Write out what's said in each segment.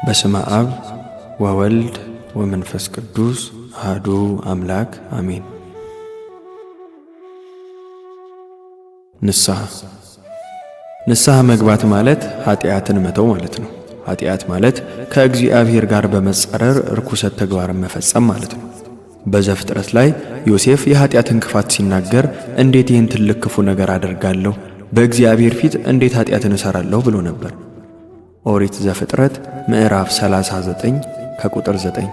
በስመ አብ ወወልድ ወመንፈስ ቅዱስ አሐዱ አምላክ አሜን። ንስሐ መግባት ማለት ኃጢአትን መተው ማለት ነው። ኃጢአት ማለት ከእግዚአብሔር ጋር በመጻረር ርኩሰት ተግባርን መፈጸም ማለት ነው። በዘፍጥረት ላይ ዮሴፍ የኃጢአትን ክፋት ሲናገር እንዴት ይህን ትልቅ ክፉ ነገር አደርጋለሁ፣ በእግዚአብሔር ፊት እንዴት ኃጢአትን እሰራለሁ ብሎ ነበር። ኦሪት ዘፍጥረት ምዕራፍ 39 ከቁጥር 9።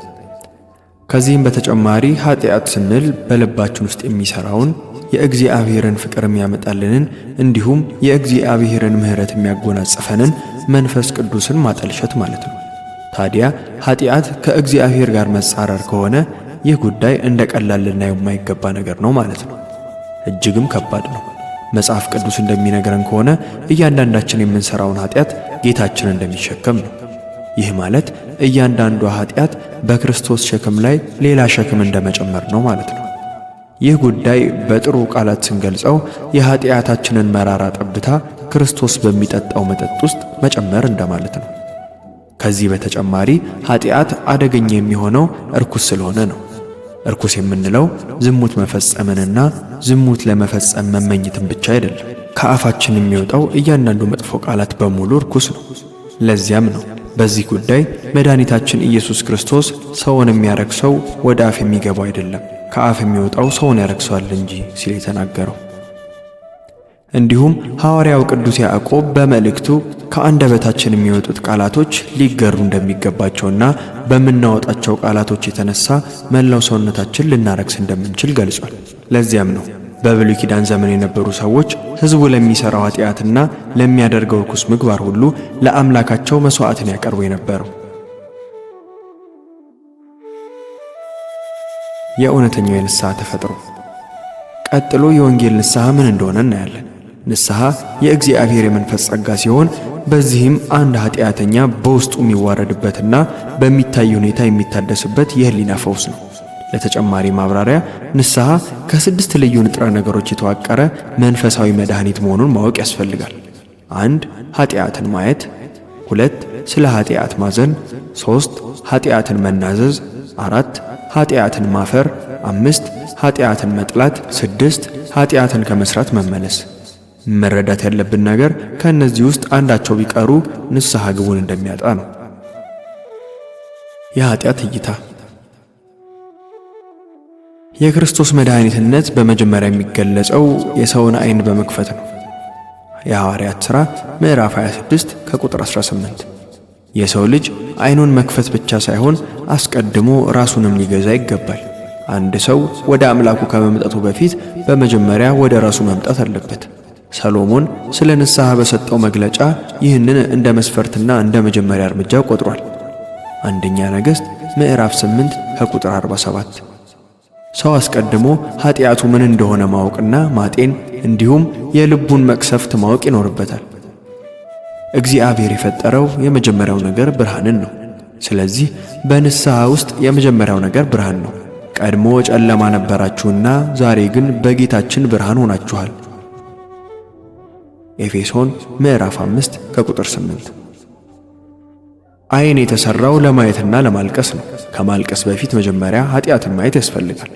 ከዚህም በተጨማሪ ኃጢአት ስንል በልባችን ውስጥ የሚሰራውን የእግዚአብሔርን ፍቅር የሚያመጣልንን እንዲሁም የእግዚአብሔርን ምሕረት የሚያጎናጽፈንን መንፈስ ቅዱስን ማጠልሸት ማለት ነው። ታዲያ ኃጢአት ከእግዚአብሔር ጋር መጻረር ከሆነ ይህ ጉዳይ እንደ ቀላል ልናየው የማይገባ ነገር ነው ማለት ነው። እጅግም ከባድ ነው። መጽሐፍ ቅዱስ እንደሚነግረን ከሆነ እያንዳንዳችን የምንሰራውን ኃጢአት ጌታችን እንደሚሸከም ነው። ይህ ማለት እያንዳንዷ ኃጢአት በክርስቶስ ሸክም ላይ ሌላ ሸክም እንደመጨመር ነው ማለት ነው። ይህ ጉዳይ በጥሩ ቃላት ስንገልጸው የኃጢአታችንን መራራ ጠብታ ክርስቶስ በሚጠጣው መጠጥ ውስጥ መጨመር እንደማለት ነው። ከዚህ በተጨማሪ ኃጢአት አደገኛ የሚሆነው እርኩስ ስለሆነ ነው። እርኩስ የምንለው ዝሙት መፈጸምንና ዝሙት ለመፈጸም መመኘትን ብቻ አይደለም። ከአፋችን የሚወጣው እያንዳንዱ መጥፎ ቃላት በሙሉ እርኩስ ነው። ለዚያም ነው በዚህ ጉዳይ መድኃኒታችን ኢየሱስ ክርስቶስ ሰውን የሚያረክሰው ወደ አፍ የሚገባው አይደለም፣ ከአፍ የሚወጣው ሰውን ያረክሰዋል እንጂ ሲል የተናገረው። እንዲሁም ሐዋርያው ቅዱስ ያዕቆብ በመልእክቱ ከአንደበታችን የሚወጡት ቃላቶች ሊገሩ እንደሚገባቸውና በምናወጣቸው ቃላቶች የተነሳ መላው ሰውነታችን ልናረክስ እንደምንችል ገልጿል። ለዚያም ነው በብሉይ ኪዳን ዘመን የነበሩ ሰዎች ሕዝቡ ለሚሠራው ኃጢአትና ለሚያደርገው ርኩስ ምግባር ሁሉ ለአምላካቸው መሥዋዕትን ያቀርቡ የነበረው። የእውነተኛው የንስሐ ተፈጥሮ። ቀጥሎ የወንጌል ንስሐ ምን እንደሆነ እናያለን። ንስሐ የእግዚአብሔር የመንፈስ ጸጋ ሲሆን በዚህም አንድ ኃጢአተኛ በውስጡ የሚዋረድበትና በሚታይ ሁኔታ የሚታደስበት የህሊና ፈውስ ነው። ለተጨማሪ ማብራሪያ ንስሐ ከ6 ልዩ ንጥረ ነገሮች የተዋቀረ መንፈሳዊ መድኃኒት መሆኑን ማወቅ ያስፈልጋል። 1. ኃጢአትን ማየት፣ 2. ስለ ኃጢአት ማዘን፣ 3. ኃጢአትን መናዘዝ፣ 4. ኃጢአትን ማፈር፣ 5. ኃጢአትን መጥላት፣ 6. ኃጢአትን ከመስራት መመለስ። መረዳት ያለብን ነገር ከእነዚህ ውስጥ አንዳቸው ቢቀሩ ንስሐ ግቡን እንደሚያጣ ነው። የኃጢአት እይታ። የክርስቶስ መድኃኒትነት በመጀመሪያ የሚገለጸው የሰውን ዓይን በመክፈት ነው። የሐዋርያት ሥራ ምዕራፍ 26 ከቁጥር 18። የሰው ልጅ ዓይኑን መክፈት ብቻ ሳይሆን አስቀድሞ ራሱንም ሊገዛ ይገባል። አንድ ሰው ወደ አምላኩ ከመምጣቱ በፊት በመጀመሪያ ወደ ራሱ መምጣት አለበት። ሰሎሞን ስለ ንስሐ በሰጠው መግለጫ ይህንን እንደ መስፈርትና እንደ መጀመሪያ እርምጃ ቆጥሯል። አንደኛ ነገሥት ምዕራፍ 8 ከቁጥር 47። ሰው አስቀድሞ ኃጢአቱ ምን እንደሆነ ማወቅና ማጤን እንዲሁም የልቡን መቅሰፍት ማወቅ ይኖርበታል። እግዚአብሔር የፈጠረው የመጀመሪያው ነገር ብርሃንን ነው። ስለዚህ በንስሐ ውስጥ የመጀመሪያው ነገር ብርሃን ነው። ቀድሞ ጨለማ ነበራችሁና ዛሬ ግን በጌታችን ብርሃን ሆናችኋል። ኤፌሶን ምዕራፍ 5 ከቁጥር 8። ዓይን የተሰራው ለማየትና ለማልቀስ ነው። ከማልቀስ በፊት መጀመሪያ ኃጢአትን ማየት ያስፈልጋል።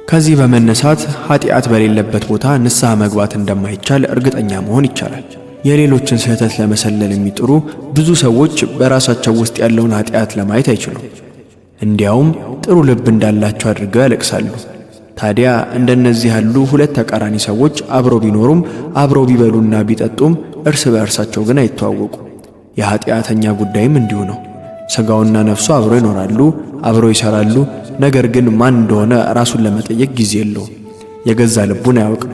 ከዚህ በመነሳት ኃጢአት በሌለበት ቦታ ንስሐ መግባት እንደማይቻል እርግጠኛ መሆን ይቻላል። የሌሎችን ስህተት ለመሰለል የሚጥሩ ብዙ ሰዎች በራሳቸው ውስጥ ያለውን ኃጢአት ለማየት አይችሉም። እንዲያውም ጥሩ ልብ እንዳላቸው አድርገው ያለቅሳሉ። ታዲያ እንደነዚህ ያሉ ሁለት ተቃራኒ ሰዎች አብረው ቢኖሩም አብረው ቢበሉና ቢጠጡም እርስ በእርሳቸው ግን አይተዋወቁ። የኃጢአተኛ ጉዳይም እንዲሁ ነው። ሥጋውና ነፍሱ አብረው ይኖራሉ፣ አብረው ይሰራሉ። ነገር ግን ማን እንደሆነ ራሱን ለመጠየቅ ጊዜ የለውም። የገዛ ልቡን አያውቅም።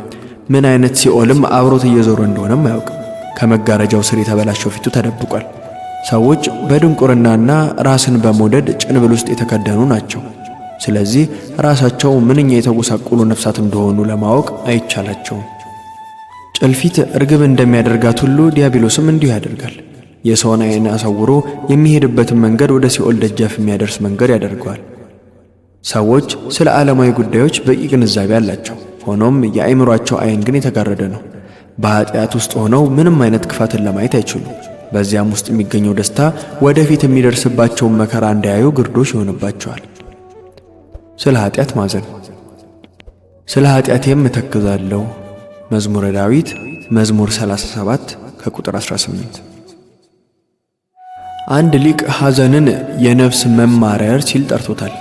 ምን አይነት ሲኦልም አብሮት እየዞረ እንደሆነም አያውቅም። ከመጋረጃው ስር የተበላሸው ፊቱ ተደብቋል። ሰዎች በድንቁርናና ራስን በመውደድ ጭንብል ውስጥ የተከደኑ ናቸው። ስለዚህ ራሳቸው ምንኛ የተጎሳቆሉ ነፍሳት እንደሆኑ ለማወቅ አይቻላቸውም። ጭልፊት እርግብ እንደሚያደርጋት ሁሉ ዲያብሎስም እንዲሁ ያደርጋል። የሰውን ዓይን አሳውሮ የሚሄድበትን መንገድ ወደ ሲኦል ደጃፍ የሚያደርስ መንገድ ያደርገዋል። ሰዎች ስለ ዓለማዊ ጉዳዮች በቂ ግንዛቤ አላቸው። ሆኖም የአእምሯቸው ዓይን ግን የተጋረደ ነው። በኃጢአት ውስጥ ሆነው ምንም አይነት ክፋትን ለማየት አይችሉም። በዚያም ውስጥ የሚገኘው ደስታ ወደፊት የሚደርስባቸውን መከራ እንዳያዩ ግርዶሽ ይሆንባቸዋል። ስለ ኃጢአት ማዘን። ስለ ኃጢአቴም እተክዛለሁ። መዝሙረ ዳዊት መዝሙር 37 ከቁጥር 18። አንድ ሊቅ ሐዘንን የነፍስ መማረር ሲል ጠርቶታል።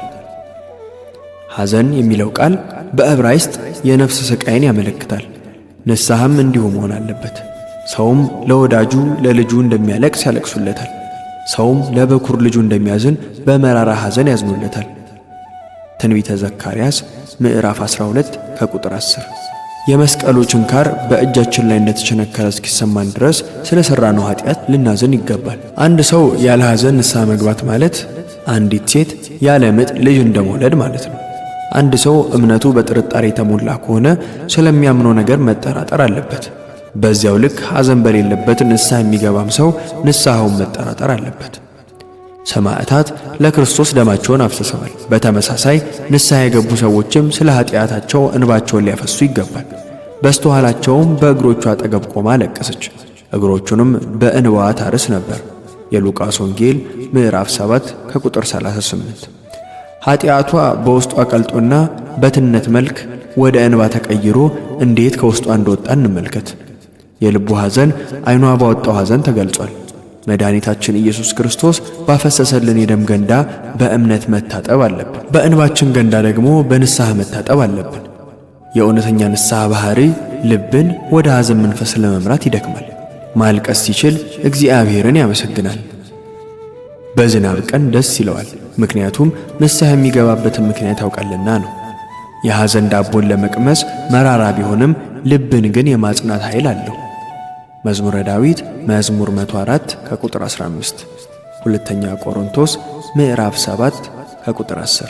ሐዘን የሚለው ቃል በዕብራይስጥ የነፍስ ስቃይን ያመለክታል። ንስሐም እንዲሁ መሆን አለበት። ሰውም ለወዳጁ ለልጁ እንደሚያለቅስ ያለቅሱለታል። ሰውም ለበኩር ልጁ እንደሚያዝን በመራራ ሐዘን ያዝኑለታል። ትንቢተ ዘካርያስ ምዕራፍ 12 ከቁጥር 10። የመስቀሉ ችንካር በእጃችን ላይ እንደተቸነከረ እስኪሰማን ድረስ ስለ ሠራነው ኃጢአት ልናዝን ይገባል። አንድ ሰው ያለ ሐዘን ንስሐ መግባት ማለት አንዲት ሴት ያለ ምጥ ልጅ እንደመውለድ ማለት ነው። አንድ ሰው እምነቱ በጥርጣሬ የተሞላ ከሆነ ስለሚያምነው ነገር መጠራጠር አለበት። በዚያው ልክ ሐዘን በሌለበት ንስሐ የሚገባም ሰው ንስሐውን መጠራጠር አለበት። ሰማዕታት ለክርስቶስ ደማቸውን አፍስሰዋል። በተመሳሳይ ንስሐ የገቡ ሰዎችም ስለ ኃጢአታቸው እንባቸውን ሊያፈሱ ይገባል። በስተኋላቸውም በእግሮቹ አጠገብ ቆማ ለቀሰች፣ እግሮቹንም በእንባዋ ታርስ ነበር። የሉቃስ ወንጌል ምዕራፍ 7 ከቁጥር 38። ኃጢአቷ በውስጧ ቀልጦና በትነት መልክ ወደ እንባ ተቀይሮ እንዴት ከውስጧ እንደወጣ እንመልከት። የልቡ ሐዘን ዓይኗ ባወጣው ሐዘን ተገልጿል። መድኃኒታችን ኢየሱስ ክርስቶስ ባፈሰሰልን የደም ገንዳ በእምነት መታጠብ አለብን። በእንባችን ገንዳ ደግሞ በንስሐ መታጠብ አለብን። የእውነተኛ ንስሐ ባህሪ ልብን ወደ ሐዘን መንፈስ ለመምራት ይደክማል። ማልቀስ ሲችል እግዚአብሔርን ያመሰግናል። በዝናብ ቀን ደስ ይለዋል፣ ምክንያቱም ንስሐ የሚገባበትን ምክንያት ያውቃልና ነው። የሐዘን ዳቦን ለመቅመስ መራራ ቢሆንም ልብን ግን የማጽናት ኃይል አለው። መዝሙረ ዳዊት መዝሙር 104 ከቁጥር 15። ሁለተኛ ቆሮንቶስ ምዕራፍ 7 ከቁጥር 10።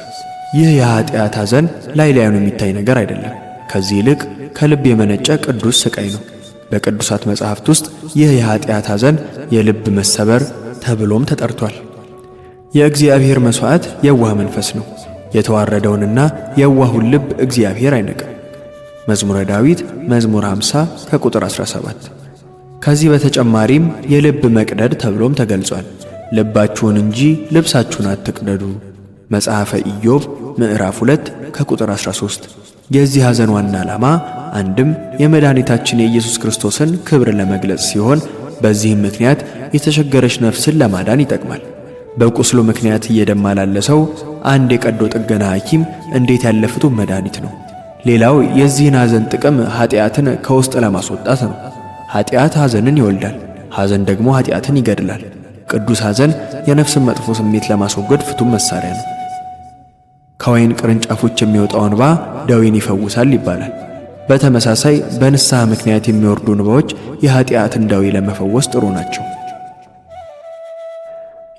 ይህ የኃጢአት ሐዘን ላይ ላዩን የሚታይ ነገር አይደለም። ከዚህ ይልቅ ከልብ የመነጨ ቅዱስ ስቃይ ነው። በቅዱሳት መጻሕፍት ውስጥ ይህ የኃጢአት ሐዘን የልብ መሰበር ተብሎም ተጠርቷል። የእግዚአብሔር መሥዋዕት የዋህ መንፈስ ነው። የተዋረደውንና የዋሁን ልብ እግዚአብሔር አይነቅም። መዝሙረ ዳዊት መዝሙር 50 ከቁጥር 17። ከዚህ በተጨማሪም የልብ መቅደድ ተብሎም ተገልጿል። ልባችሁን እንጂ ልብሳችሁን አትቅደዱ። መጽሐፈ ኢዮብ ምዕራፍ 2 ከቁጥር 13። የዚህ ሐዘን ዋና ዓላማ አንድም የመድኃኒታችን የኢየሱስ ክርስቶስን ክብር ለመግለጽ ሲሆን፣ በዚህም ምክንያት የተቸገረች ነፍስን ለማዳን ይጠቅማል። በቁስሉ ምክንያት እየደማ ላለ ሰው አንድ የቀዶ ጥገና ሐኪም እንዴት ያለ ፍቱን መድኃኒት ነው። ሌላው የዚህን ሐዘን ጥቅም ኃጢአትን ከውስጥ ለማስወጣት ነው። ኃጢአት ሐዘንን ይወልዳል፣ ሐዘን ደግሞ ኃጢአትን ይገድላል። ቅዱስ ሐዘን የነፍስን መጥፎ ስሜት ለማስወገድ ፍቱን መሳሪያ ነው። ከወይን ቅርንጫፎች የሚወጣው እንባ ደዌን ይፈውሳል ይባላል። በተመሳሳይ በንስሐ ምክንያት የሚወርዱ እንባዎች የኃጢአትን ደዌ ለመፈወስ ጥሩ ናቸው።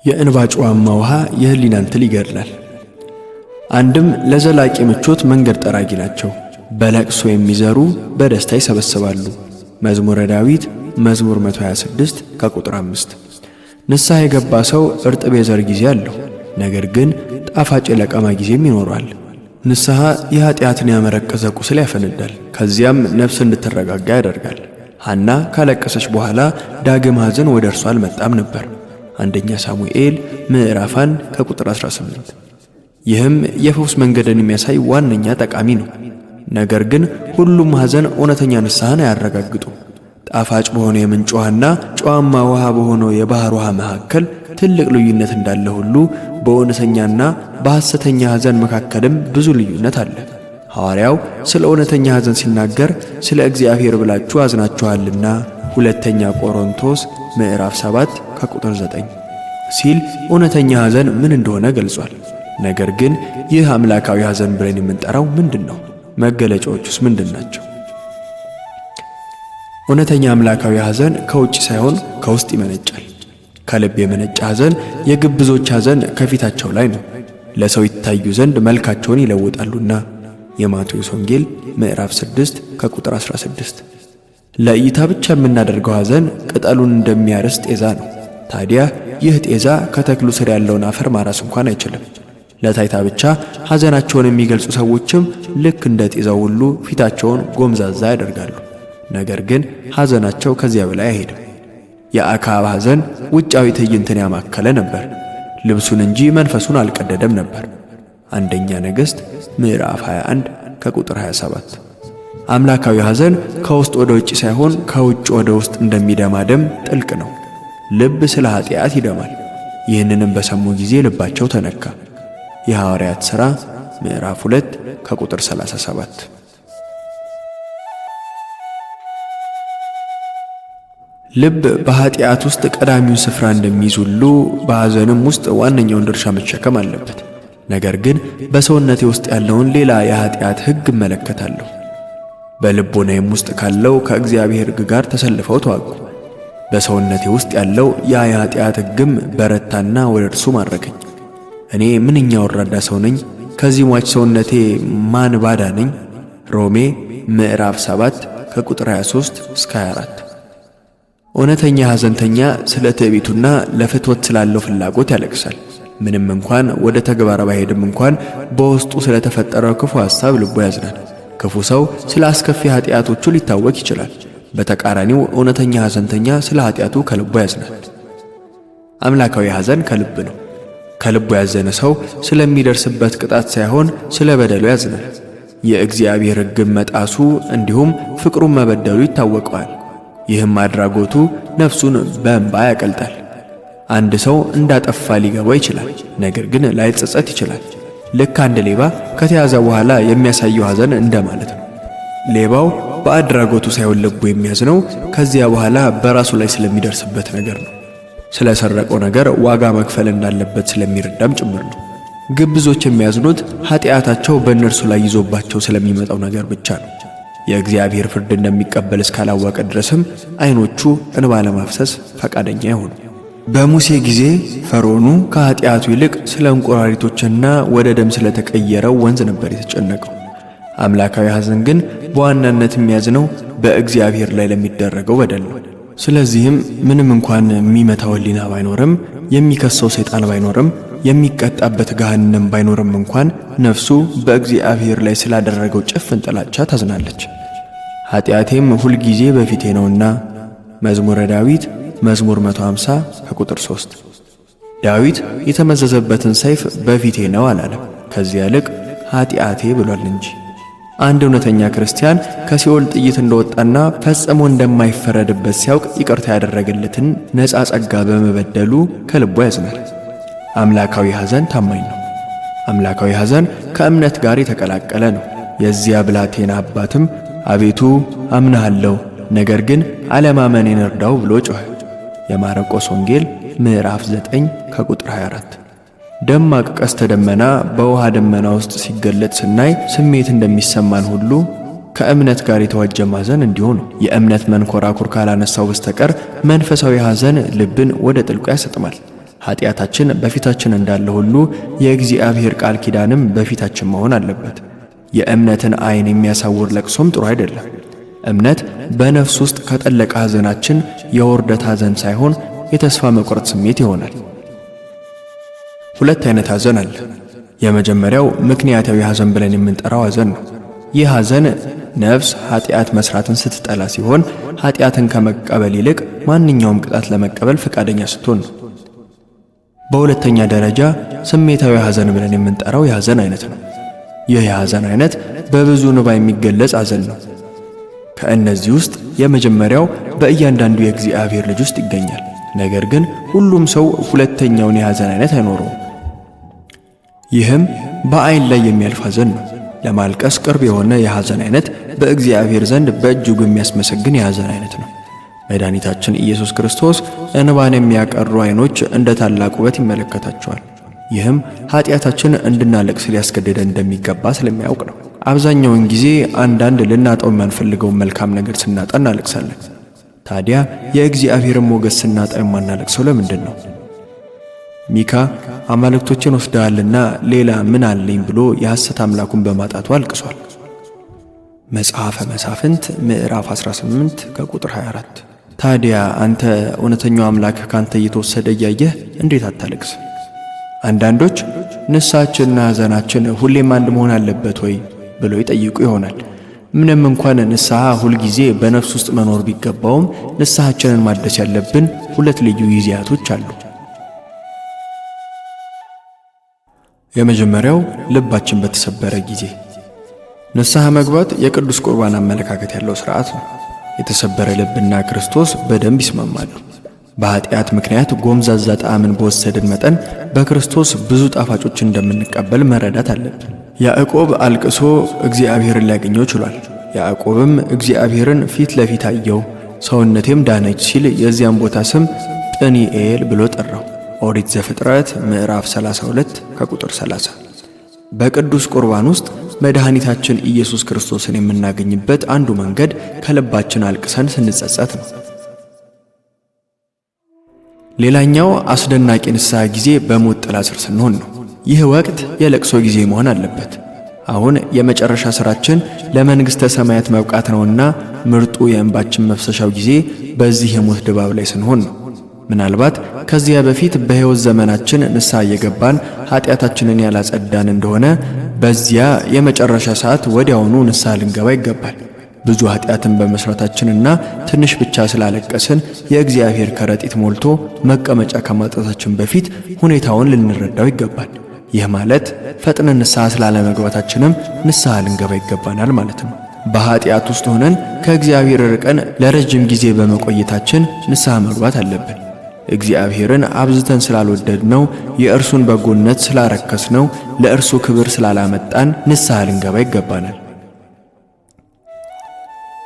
የእንባ ጨዋማ ውሃ የህሊናን ትል ይገድላል። አንድም ለዘላቂ ምቾት መንገድ ጠራጊ ናቸው። በለቅሶ የሚዘሩ በደስታ ይሰበስባሉ። መዝሙረ ዳዊት መዝሙር 126 ከቁጥር 5። ንስሐ የገባ ሰው እርጥብ የዘር ጊዜ አለው፣ ነገር ግን ጣፋጭ የለቀማ ጊዜም ይኖራል። ንስሐ የኃጢአትን ያመረቀዘ ቁስል ያፈነዳል፣ ከዚያም ነፍስ እንድትረጋጋ ያደርጋል። ሐና ካለቀሰች በኋላ ዳግም ሐዘን ወደ እርሷ አልመጣም ነበር። አንደኛ ሳሙኤል ምዕራፍ 1 ከቁጥር 18። ይህም የፈውስ መንገድን የሚያሳይ ዋነኛ ጠቃሚ ነው። ነገር ግን ሁሉም ሐዘን እውነተኛ ንስሐን አያረጋግጡ። ጣፋጭ በሆነ የምንጭ ውሃና ጨዋማ ውሃ በሆነው የባህር ውሃ መካከል ትልቅ ልዩነት እንዳለ ሁሉ በእውነተኛና በሐሰተኛ ሐዘን መካከልም ብዙ ልዩነት አለ። ሐዋርያው ስለ እውነተኛ ሐዘን ሲናገር ስለ እግዚአብሔር ብላችሁ አዝናችኋልና ሁለተኛ ቆሮንቶስ ምዕራፍ 7 ከቁጥር 9 ሲል እውነተኛ ሐዘን ምን እንደሆነ ገልጿል። ነገር ግን ይህ አምላካዊ ሐዘን ብለን የምንጠራው ምንድን ነው? መገለጫዎቹስ ምንድን ናቸው? እውነተኛ አምላካዊ ሐዘን ከውጭ ሳይሆን ከውስጥ ይመነጫል። ከልብ የመነጨ ሐዘን የግብዞች ሐዘን ከፊታቸው ላይ ነው፣ ለሰው ይታዩ ዘንድ መልካቸውን ይለውጣሉና። የማቴዎስ ወንጌል ምዕራፍ 6 ከቁጥር 16። ለእይታ ብቻ የምናደርገው ሐዘን ቅጠሉን እንደሚያርስ ጤዛ ነው። ታዲያ ይህ ጤዛ ከተክሉ ስር ያለውን አፈር ማራስ እንኳን አይችልም። ለታይታ ብቻ ሐዘናቸውን የሚገልጹ ሰዎችም ልክ እንደ ጤዛው ሁሉ ፊታቸውን ጎምዛዛ ያደርጋሉ። ነገር ግን ሐዘናቸው ከዚያ በላይ አይሄድም። የአክዓብ ሐዘን ውጫዊ ትዕይንትን ያማከለ ነበር። ልብሱን እንጂ መንፈሱን አልቀደደም ነበር። አንደኛ ነገሥት ምዕራፍ 21 ከቁጥር 27። አምላካዊ ሐዘን ከውስጥ ወደ ውጭ ሳይሆን ከውጭ ወደ ውስጥ እንደሚደማ ደም ጥልቅ ነው። ልብ ስለ ኃጢአት ይደማል። ይህንንም በሰሙ ጊዜ ልባቸው ተነካ። የሐዋርያት ሥራ ምዕራፍ 2 ከቁጥር 37። ልብ በኃጢአት ውስጥ ቀዳሚውን ስፍራ እንደሚይዝ ሁሉ በሐዘንም ውስጥ ዋነኛውን ድርሻ መሸከም አለበት። ነገር ግን በሰውነቴ ውስጥ ያለውን ሌላ የኃጢአት ሕግ እመለከታለሁ። በልቦናዬም ውስጥ ካለው ከእግዚአብሔር ሕግ ጋር ተሰልፈው ተዋጉ። በሰውነቴ ውስጥ ያለው ያ የኃጢአት ሕግም በረታና ወደ እርሱ ማረከኝ። እኔ ምንኛ ወራዳ ሰው ነኝ! ከዚህ ሟች ሰውነቴ ማን ባዳነኝ? ሮሜ ምዕራፍ 7 ከቁጥር 23 እስከ 24። እውነተኛ ሐዘንተኛ ስለ ትዕቢቱና ለፍትወት ስላለው ፍላጎት ያለቅሳል። ምንም እንኳን ወደ ተግባር ባይሄድም እንኳን በውስጡ ስለተፈጠረው ክፉ ሐሳብ ልቡ ያዝናል። ክፉ ሰው ስለ አስከፊ ኃጢአቶቹ ሊታወክ ይችላል። በተቃራኒው እውነተኛ ሐዘንተኛ ስለ ኃጢአቱ ከልቡ ያዝናል። አምላካዊ ሐዘን ከልብ ነው። ከልቡ ያዘነ ሰው ስለሚደርስበት ቅጣት ሳይሆን ስለ በደሉ ያዝናል። የእግዚአብሔር ሕግን መጣሱ እንዲሁም ፍቅሩን መበደሉ ይታወቀዋል። ይህም አድራጎቱ ነፍሱን በእንባ ያቀልጣል። አንድ ሰው እንዳጠፋ ሊገባው ይችላል፣ ነገር ግን ላይጸጸት ይችላል። ልክ አንድ ሌባ ከተያዘ በኋላ የሚያሳየው ሐዘን እንደማለት ነው። ሌባው በአድራጎቱ ሳይሆን ልቡ የሚያዝነው ከዚያ በኋላ በራሱ ላይ ስለሚደርስበት ነገር ነው። ስለሰረቀው ነገር ዋጋ መክፈል እንዳለበት ስለሚረዳም ጭምር ነው። ግብዞች የሚያዝኑት ኃጢአታቸው በእነርሱ ላይ ይዞባቸው ስለሚመጣው ነገር ብቻ ነው። የእግዚአብሔር ፍርድ እንደሚቀበል እስካላወቀ ድረስም ዓይኖቹ እንባ ለማፍሰስ ፈቃደኛ አይሆኑ። በሙሴ ጊዜ ፈርዖኑ ከኃጢአቱ ይልቅ ስለ እንቁራሪቶችና ወደ ደም ስለተቀየረው ወንዝ ነበር የተጨነቀው። አምላካዊ ሐዘን ግን በዋናነት የሚያዝነው በእግዚአብሔር ላይ ለሚደረገው በደል ነው። ስለዚህም ምንም እንኳን የሚመታው ሕሊና ባይኖርም፣ የሚከሰው ሰይጣን ባይኖርም፣ የሚቀጣበት ገሃነም ባይኖርም እንኳን ነፍሱ በእግዚአብሔር ላይ ስላደረገው ጭፍን ጥላቻ ታዝናለች። ኃጢአቴም ሁልጊዜ በፊቴ ነውና መዝሙረ ዳዊት መዝሙር 150 ከቁጥር 3። ዳዊት የተመዘዘበትን ሰይፍ በፊቴ ነው አላለም፣ ከዚያ ይልቅ ኃጢአቴ ብሏል እንጂ። አንድ እውነተኛ ክርስቲያን ከሲኦል ጥይት እንደወጣና ፈጽሞ እንደማይፈረድበት ሲያውቅ ይቅርታ ያደረገለትን ነፃ ጸጋ በመበደሉ ከልቡ ያዝናል። አምላካዊ ሐዘን ታማኝ ነው። አምላካዊ ሐዘን ከእምነት ጋር የተቀላቀለ ነው። የዚያ ብላቴና አባትም አቤቱ አምናለሁ፣ ነገር ግን አለማመኔን እርዳው ብሎ ጮኸ። የማርቆስ ወንጌል ምዕራፍ 9 ከቁጥር 24። ደማቅ ቀስተ ደመና በውሃ ደመና ውስጥ ሲገለጥ ስናይ ስሜት እንደሚሰማን ሁሉ ከእምነት ጋር የተዋጀ ሐዘን እንዲሁ ነው። የእምነት መንኮራኩር ካላነሳው በስተቀር መንፈሳዊ ሐዘን ልብን ወደ ጥልቁ ያሰጥማል። ኃጢአታችን በፊታችን እንዳለ ሁሉ የእግዚአብሔር ቃል ኪዳንም በፊታችን መሆን አለበት። የእምነትን ዓይን የሚያሳውር ለቅሶም ጥሩ አይደለም። እምነት በነፍስ ውስጥ ከጠለቀ ሐዘናችን የውርደት ሐዘን ሳይሆን የተስፋ መቁረጥ ስሜት ይሆናል። ሁለት አይነት ሐዘን አለ። የመጀመሪያው ምክንያታዊ ሐዘን ብለን የምንጠራው ሐዘን ነው። ይህ ሐዘን ነፍስ ኃጢአት መስራትን ስትጠላ ሲሆን ኃጢአትን ከመቀበል ይልቅ ማንኛውም ቅጣት ለመቀበል ፈቃደኛ ስትሆን ነው። በሁለተኛ ደረጃ ስሜታዊ ሐዘን ብለን የምንጠራው የሐዘን አይነት ነው። ይህ የሐዘን አይነት በብዙ እንባ የሚገለጽ ሐዘን ነው። ከእነዚህ ውስጥ የመጀመሪያው በእያንዳንዱ የእግዚአብሔር ልጅ ውስጥ ይገኛል። ነገር ግን ሁሉም ሰው ሁለተኛውን የሐዘን አይነት አይኖረውም። ይህም በዓይን ላይ የሚያልፍ ሐዘን ነው። ለማልቀስ ቅርብ የሆነ የሐዘን አይነት በእግዚአብሔር ዘንድ በእጅጉ የሚያስመሰግን የሐዘን አይነት ነው። መድኃኒታችን ኢየሱስ ክርስቶስ እንባን የሚያቀሩ ዓይኖች እንደ ታላቅ ውበት ይመለከታቸዋል። ይህም ኃጢአታችን እንድናለቅስ ሊያስገድደን እንደሚገባ ስለሚያውቅ ነው። አብዛኛውን ጊዜ አንዳንድ ልናጣው የማንፈልገውን መልካም ነገር ስናጣ እናለቅሳለን። ታዲያ የእግዚአብሔርን ሞገስ ስናጣ የማናለቅሰው ለምንድን ነው? ሚካ አማልክቶችን ወስደሃልና ሌላ ምን አለኝ ብሎ የሐሰት አምላኩን በማጣቱ አልቅሷል። መጽሐፈ መሳፍንት ምዕራፍ 18 ከቁጥር 24። ታዲያ አንተ እውነተኛው አምላክ ካንተ እየተወሰደ እያየህ እንዴት አታለቅስ? አንዳንዶች ንስሐችንና ሐዘናችን ሁሌም አንድ መሆን አለበት ወይ ብለው ይጠይቁ ይሆናል። ምንም እንኳን ንስሐ ሁልጊዜ በነፍስ ውስጥ መኖር ቢገባውም ንስሐችንን ማደስ ያለብን ሁለት ልዩ ጊዜያቶች አሉ። የመጀመሪያው ልባችን በተሰበረ ጊዜ። ንስሐ መግባት የቅዱስ ቁርባን አመለካከት ያለው ሥርዓት ነው። የተሰበረ ልብና ክርስቶስ በደንብ ይስማማሉ። በኃጢአት ምክንያት ጎምዛዛ ጣዕምን በወሰድን መጠን በክርስቶስ ብዙ ጣፋጮች እንደምንቀበል መረዳት አለብን። ያዕቆብ አልቅሶ እግዚአብሔርን ሊያገኘው ችሏል። ያዕቆብም እግዚአብሔርን ፊት ለፊት አየው፣ ሰውነቴም ዳነች ሲል የዚያን ቦታ ስም ጵኒኤል ብሎ ጠራው። ኦሪት ዘፍጥረት ምዕራፍ 32 ከቁጥር 30። በቅዱስ ቁርባን ውስጥ መድኃኒታችን ኢየሱስ ክርስቶስን የምናገኝበት አንዱ መንገድ ከልባችን አልቅሰን ስንጸጸት ነው። ሌላኛው አስደናቂ ንስሐ ጊዜ በሞት ጥላ ስር ስንሆን ነው። ይህ ወቅት የለቅሶ ጊዜ መሆን አለበት። አሁን የመጨረሻ ሥራችን ለመንግሥተ ሰማያት መብቃት ነውና ምርጡ የእንባችን መፍሰሻው ጊዜ በዚህ የሞት ድባብ ላይ ስንሆን ነው። ምናልባት ከዚያ በፊት በሕይወት ዘመናችን ንስሐ እየገባን ኃጢአታችንን ያላጸዳን እንደሆነ በዚያ የመጨረሻ ሰዓት ወዲያውኑ ንስሐ ልንገባ ይገባል። ብዙ ኃጢአትን በመስራታችንና ትንሽ ብቻ ስላለቀስን የእግዚአብሔር ከረጢት ሞልቶ መቀመጫ ከማጣታችን በፊት ሁኔታውን ልንረዳው ይገባል። ይህ ማለት ፈጥነን ንስሐ ስላለመግባታችንም ንስሐ ልንገባ ይገባናል ማለት ነው። በኃጢአት ውስጥ ሆነን ከእግዚአብሔር ርቀን ለረጅም ጊዜ በመቆየታችን ንስሐ መግባት አለብን። እግዚአብሔርን አብዝተን ስላልወደድነው፣ የእርሱን በጎነት ስላረከስነው፣ ለእርሱ ክብር ስላላመጣን ንስሐ ልንገባ ይገባናል።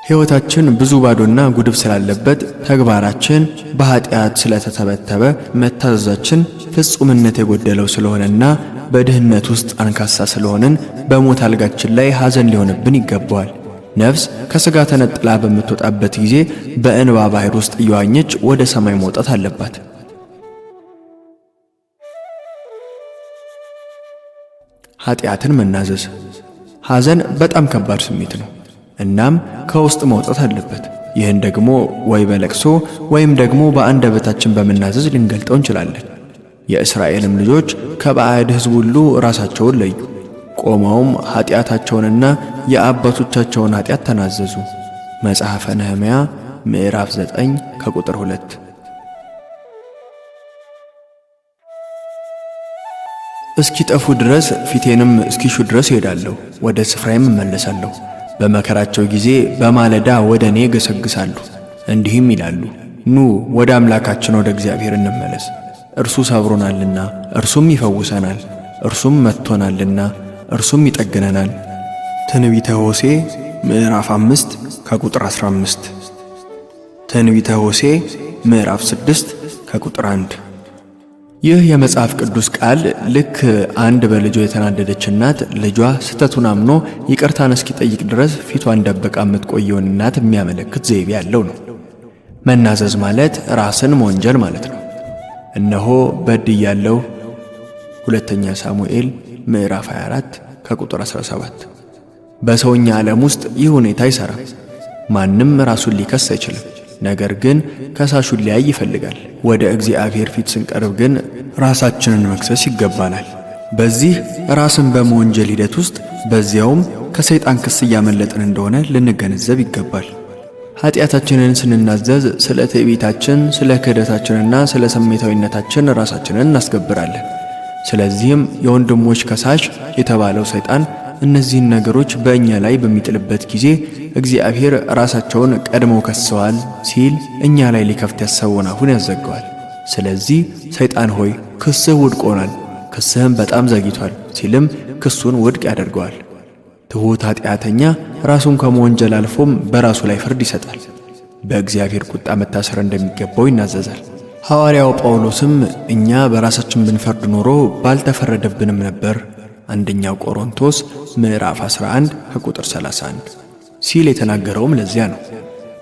ሕይወታችን ብዙ ባዶና ጉድፍ ስላለበት፣ ተግባራችን በኃጢአት ስለተተበተበ፣ መታዘዛችን ፍጹምነት የጎደለው ስለሆነና በድህነት ውስጥ አንካሳ ስለሆንን በሞት አልጋችን ላይ ሐዘን ሊሆንብን ይገባዋል። ነፍስ ከሥጋ ተነጥላ በምትወጣበት ጊዜ በእንባ ባሕር ውስጥ እየዋኘች ወደ ሰማይ መውጣት አለባት። ኃጢአትን መናዘዝ። ሐዘን በጣም ከባድ ስሜት ነው። እናም ከውስጥ መውጣት አለበት። ይህን ደግሞ ወይ በለቅሶ ወይም ደግሞ በአንደበታችን በመናዘዝ ልንገልጠው እንችላለን። የእስራኤልም ልጆች ከባዕድ ሕዝብ ሁሉ ራሳቸውን ለዩ። ቆመውም ኃጢአታቸውንና የአባቶቻቸውን ኃጢአት ተናዘዙ። መጽሐፈ ነህምያ ምዕራፍ 9 ከቁጥር 2። እስኪጠፉ ድረስ ፊቴንም እስኪሹ ድረስ እሄዳለሁ፣ ወደ ስፍራዬም እመለሳለሁ። በመከራቸው ጊዜ በማለዳ ወደ እኔ ገሰግሳሉ። እንዲህም ይላሉ፣ ኑ ወደ አምላካችን ወደ እግዚአብሔር እንመለስ። እርሱ ሰብሮናልና እርሱም ይፈውሰናል፣ እርሱም መጥቶናልና እርሱም ይጠግነናል። ትንቢተ ሆሴዕ ምዕራፍ 5 ከቁጥር 15። ትንቢተ ሆሴዕ ምዕራፍ 6 ከቁጥር 1። ይህ የመጽሐፍ ቅዱስ ቃል ልክ አንድ በልጇ የተናደደች እናት ልጇ ስህተቱን አምኖ ይቅርታን እስኪጠይቅ ድረስ ፊቷን ደብቃ የምትቆየውን እናት የሚያመለክት ዘይቤ ያለው ነው። መናዘዝ ማለት ራስን መወንጀል ማለት ነው። እነሆ በድያለሁ፣ ሁለተኛ ሳሙኤል ምዕራፍ 24 ከቁጥር 17። በሰውኛ ዓለም ውስጥ ይህ ሁኔታ አይሰራም። ማንም ራሱን ሊከስ አይችልም። ነገር ግን ከሳሹን ሊያይ ይፈልጋል። ወደ እግዚአብሔር ፊት ስንቀርብ ግን ራሳችንን መክሰስ ይገባናል። በዚህ ራስን በመወንጀል ሂደት ውስጥ በዚያውም ከሰይጣን ክስ እያመለጥን እንደሆነ ልንገነዘብ ይገባል። ኃጢአታችንን ስንናዘዝ ስለ ትዕቢታችን፣ ስለ ክህደታችንና ስለ ስሜታዊነታችን ራሳችንን እናስገብራለን። ስለዚህም የወንድሞች ከሳሽ የተባለው ሰይጣን እነዚህን ነገሮች በእኛ ላይ በሚጥልበት ጊዜ እግዚአብሔር ራሳቸውን ቀድመው ከሰዋል ሲል እኛ ላይ ሊከፍት ያሰበውን አፉን ያዘጋዋል። ስለዚህ ሰይጣን ሆይ ክስህ ውድቅ ሆኗል፣ ክስህም በጣም ዘግይቷል ሲልም ክሱን ውድቅ ያደርገዋል። ትሑት ኃጢአተኛ ራሱን ከመወንጀል አልፎም በራሱ ላይ ፍርድ ይሰጣል። በእግዚአብሔር ቁጣ መታሰር እንደሚገባው ይናዘዛል። ሐዋርያው ጳውሎስም እኛ በራሳችን ብንፈርድ ኖሮ ባልተፈረደብንም ነበር፣ አንደኛው ቆሮንቶስ ምዕራፍ 11 ከቁጥር 31 ሲል የተናገረውም ለዚያ ነው።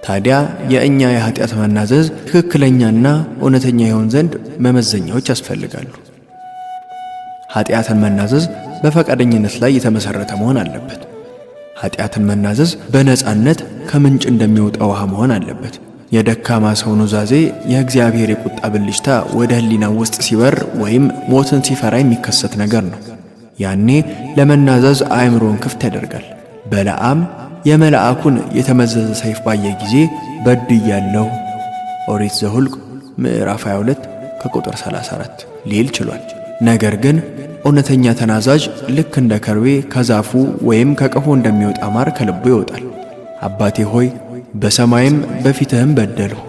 ታዲያ የእኛ የኃጢአት መናዘዝ ትክክለኛና እውነተኛ ይሆን ዘንድ መመዘኛዎች ያስፈልጋሉ። ኃጢአትን መናዘዝ በፈቃደኝነት ላይ የተመሰረተ መሆን አለበት። ኃጢአትን መናዘዝ በነጻነት ከምንጭ እንደሚወጣ ውሃ መሆን አለበት። የደካማ ሰው ኑዛዜ የእግዚአብሔር የቁጣ ብልጭታ ወደ ሕሊናው ውስጥ ሲበር ወይም ሞትን ሲፈራ የሚከሰት ነገር ነው። ያኔ ለመናዘዝ አእምሮን ክፍት ያደርጋል። በለዓም የመልአኩን የተመዘዘ ሰይፍ ባየ ጊዜ በድያለሁ ኦሪት ዘኍልቍ ምዕራፍ 22 ከቁጥር 34 ሊል ችሏል። ነገር ግን እውነተኛ ተናዛዥ ልክ እንደ ከርቤ ከዛፉ ወይም ከቀፎ እንደሚወጣ ማር ከልቡ ይወጣል። አባቴ ሆይ በሰማይም በፊትህም በደልሁ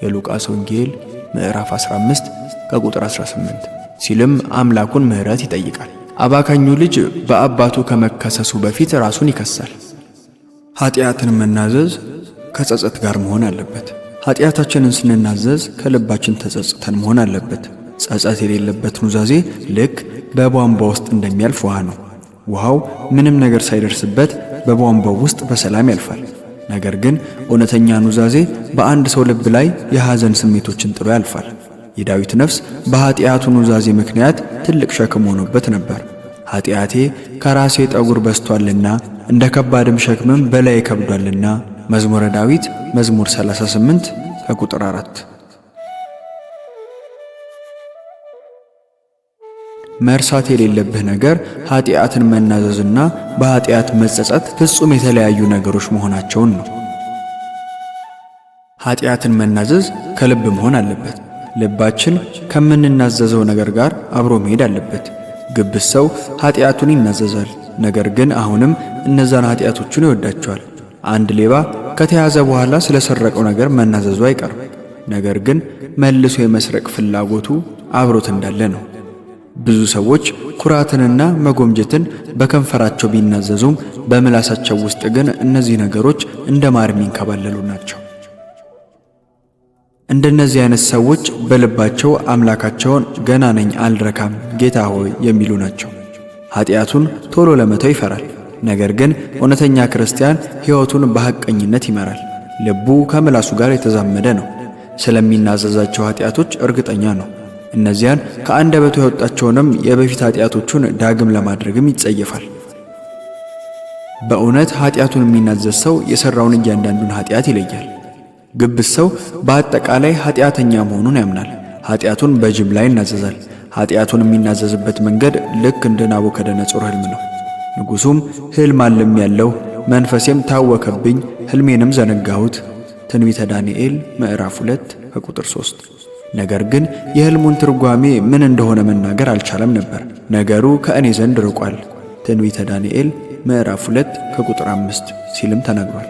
የሉቃስ ወንጌል ምዕራፍ 15 ከቁጥር 18 ሲልም አምላኩን ምሕረት ይጠይቃል። አባካኙ ልጅ በአባቱ ከመከሰሱ በፊት ራሱን ይከሳል። ኃጢአትን መናዘዝ ከጸጸት ጋር መሆን አለበት። ኃጢአታችንን ስንናዘዝ ከልባችን ተጸጽተን መሆን አለበት። ጸጸት የሌለበት ኑዛዜ ልክ በቧንቧ ውስጥ እንደሚያልፍ ውሃ ነው። ውሃው ምንም ነገር ሳይደርስበት በቧንቧው ውስጥ በሰላም ያልፋል። ነገር ግን እውነተኛ ኑዛዜ በአንድ ሰው ልብ ላይ የሐዘን ስሜቶችን ጥሎ ያልፋል። የዳዊት ነፍስ በኃጢአቱ ኑዛዜ ምክንያት ትልቅ ሸክም ሆኖበት ነበር። ኃጢአቴ ከራሴ ጠጉር በስቷልና እንደ ከባድም ሸክምም በላይ ከብዷልና መዝሙረ ዳዊት መዝሙር 38 ከቁጥር 4። መርሳት የሌለብህ ነገር ኃጢአትን መናዘዝና በኃጢአት መጸጸት ፍጹም የተለያዩ ነገሮች መሆናቸውን ነው። ኃጢአትን መናዘዝ ከልብ መሆን አለበት። ልባችን ከምንናዘዘው ነገር ጋር አብሮ መሄድ አለበት። ግብዝ ሰው ኃጢአቱን ይናዘዛል፣ ነገር ግን አሁንም እነዛን ኃጢአቶቹን ይወዳቸዋል። አንድ ሌባ ከተያዘ በኋላ ስለሰረቀው ነገር መናዘዙ አይቀርም፣ ነገር ግን መልሶ የመስረቅ ፍላጎቱ አብሮት እንዳለ ነው። ብዙ ሰዎች ኩራትንና መጎምጀትን በከንፈራቸው ቢናዘዙም በምላሳቸው ውስጥ ግን እነዚህ ነገሮች እንደ ማር የሚንከባለሉ ናቸው። እንደነዚህ አይነት ሰዎች በልባቸው አምላካቸውን ገና ነኝ አልረካም ጌታ ሆይ የሚሉ ናቸው። ኃጢአቱን ቶሎ ለመተው ይፈራል። ነገር ግን እውነተኛ ክርስቲያን ሕይወቱን በሐቀኝነት ይመራል። ልቡ ከምላሱ ጋር የተዛመደ ነው። ስለሚናዘዛቸው ኃጢአቶች እርግጠኛ ነው። እነዚያን ከአንደበቱ ያወጣቸውንም የበፊት ኃጢአቶቹን ዳግም ለማድረግም ይጸየፋል። በእውነት ኃጢአቱን የሚናዘዝ ሰው የሠራውን እያንዳንዱን ኃጢአት ይለያል። ግብዝ ሰው በአጠቃላይ ኃጢአተኛ መሆኑን ያምናል። ኃጢአቱን በጅምላ ይናዘዛል። ኃጢአቱን የሚናዘዝበት መንገድ ልክ እንደ ናቡከደነፆር ሕልም ነው። ንጉሡም ሕልም አልሜአለሁ፣ መንፈሴም ታወከብኝ፣ ሕልሜንም ዘነጋሁት ትንቢተ ዳንኤል ምዕራፍ 2 ከቁጥር 3። ነገር ግን የሕልሙን ትርጓሜ ምን እንደሆነ መናገር አልቻለም ነበር። ነገሩ ከእኔ ዘንድ ርቋል ትንቢተ ዳንኤል ምዕራፍ 2 ከቁጥር 5 ሲልም ተነግሯል።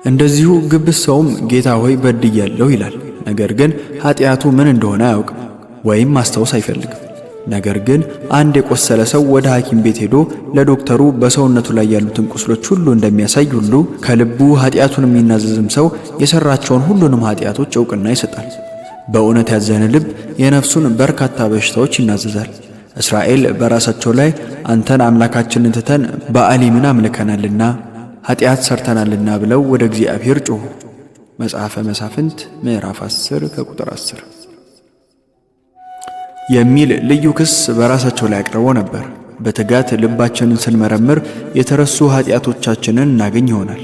እንደዚሁ ግብዝ ሰውም ጌታ ሆይ በድያለሁ ይላል። ነገር ግን ኃጢአቱ ምን እንደሆነ አያውቅም ወይም ማስታወስ አይፈልግም። ነገር ግን አንድ የቆሰለ ሰው ወደ ሐኪም ቤት ሄዶ ለዶክተሩ በሰውነቱ ላይ ያሉትን ቁስሎች ሁሉ እንደሚያሳይ ሁሉ ከልቡ ኃጢአቱን የሚናዘዝም ሰው የሰራቸውን ሁሉንም ኃጢአቶች ዕውቅና ይሰጣል። በእውነት ያዘነ ልብ የነፍሱን በርካታ በሽታዎች ይናዘዛል። እስራኤል በራሳቸው ላይ አንተን አምላካችንን ትተን በአሊምን አምልከናልና ኃጢአት ሰርተናልና ብለው ወደ እግዚአብሔር ጮኹ። መጽሐፈ መሳፍንት ምዕራፍ 10 ከቁጥር 10 የሚል ልዩ ክስ በራሳቸው ላይ አቅርበው ነበር። በትጋት ልባችንን ስንመረምር የተረሱ ኃጢአቶቻችንን እናገኝ ይሆናል።